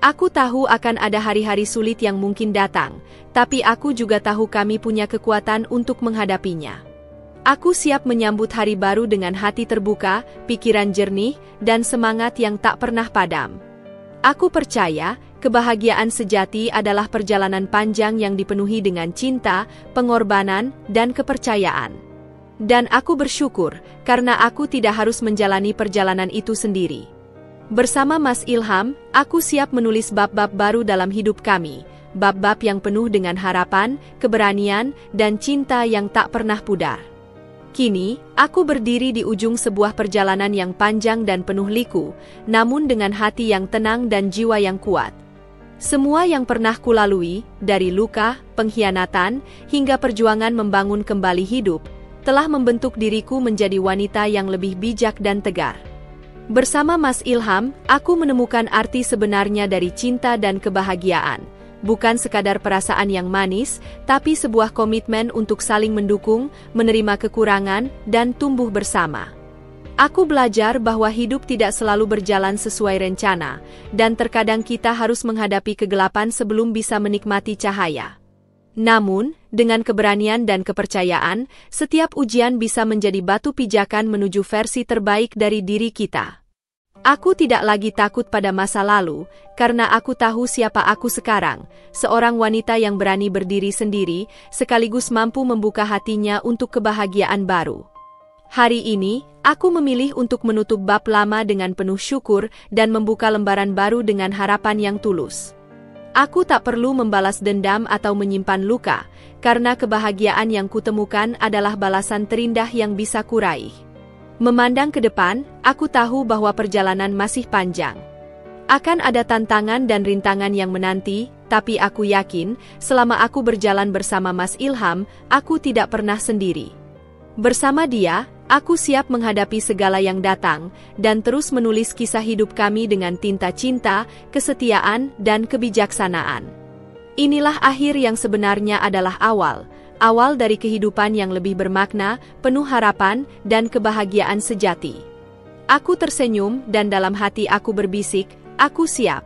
Aku tahu akan ada hari-hari sulit yang mungkin datang, tapi aku juga tahu kami punya kekuatan untuk menghadapinya. Aku siap menyambut hari baru dengan hati terbuka, pikiran jernih, dan semangat yang tak pernah padam. Aku percaya, kebahagiaan sejati adalah perjalanan panjang yang dipenuhi dengan cinta, pengorbanan, dan kepercayaan. Dan aku bersyukur, karena aku tidak harus menjalani perjalanan itu sendiri. Bersama Mas Ilham, aku siap menulis bab-bab baru dalam hidup kami, bab-bab yang penuh dengan harapan, keberanian, dan cinta yang tak pernah pudar. Kini, aku berdiri di ujung sebuah perjalanan yang panjang dan penuh liku, namun dengan hati yang tenang dan jiwa yang kuat. Semua yang pernah kulalui, dari luka, pengkhianatan, hingga perjuangan membangun kembali hidup, telah membentuk diriku menjadi wanita yang lebih bijak dan tegar. Bersama Mas Ilham, aku menemukan arti sebenarnya dari cinta dan kebahagiaan. Bukan sekadar perasaan yang manis, tapi sebuah komitmen untuk saling mendukung, menerima kekurangan, dan tumbuh bersama. Aku belajar bahwa hidup tidak selalu berjalan sesuai rencana, dan terkadang kita harus menghadapi kegelapan sebelum bisa menikmati cahaya. Namun, dengan keberanian dan kepercayaan, setiap ujian bisa menjadi batu pijakan menuju versi terbaik dari diri kita. Aku tidak lagi takut pada masa lalu, karena aku tahu siapa aku sekarang, seorang wanita yang berani berdiri sendiri, sekaligus mampu membuka hatinya untuk kebahagiaan baru. Hari ini, aku memilih untuk menutup bab lama dengan penuh syukur dan membuka lembaran baru dengan harapan yang tulus. Aku tak perlu membalas dendam atau menyimpan luka, karena kebahagiaan yang kutemukan adalah balasan terindah yang bisa kuraih. Memandang ke depan, aku tahu bahwa perjalanan masih panjang. Akan ada tantangan dan rintangan yang menanti, tapi aku yakin, selama aku berjalan bersama Mas Ilham, aku tidak pernah sendiri. Bersama dia, aku siap menghadapi segala yang datang, dan terus menulis kisah hidup kami dengan tinta cinta, kesetiaan, dan kebijaksanaan. Inilah akhir yang sebenarnya adalah awal dari kehidupan yang lebih bermakna, penuh harapan, dan kebahagiaan sejati. Aku tersenyum dan dalam hati aku berbisik, aku siap.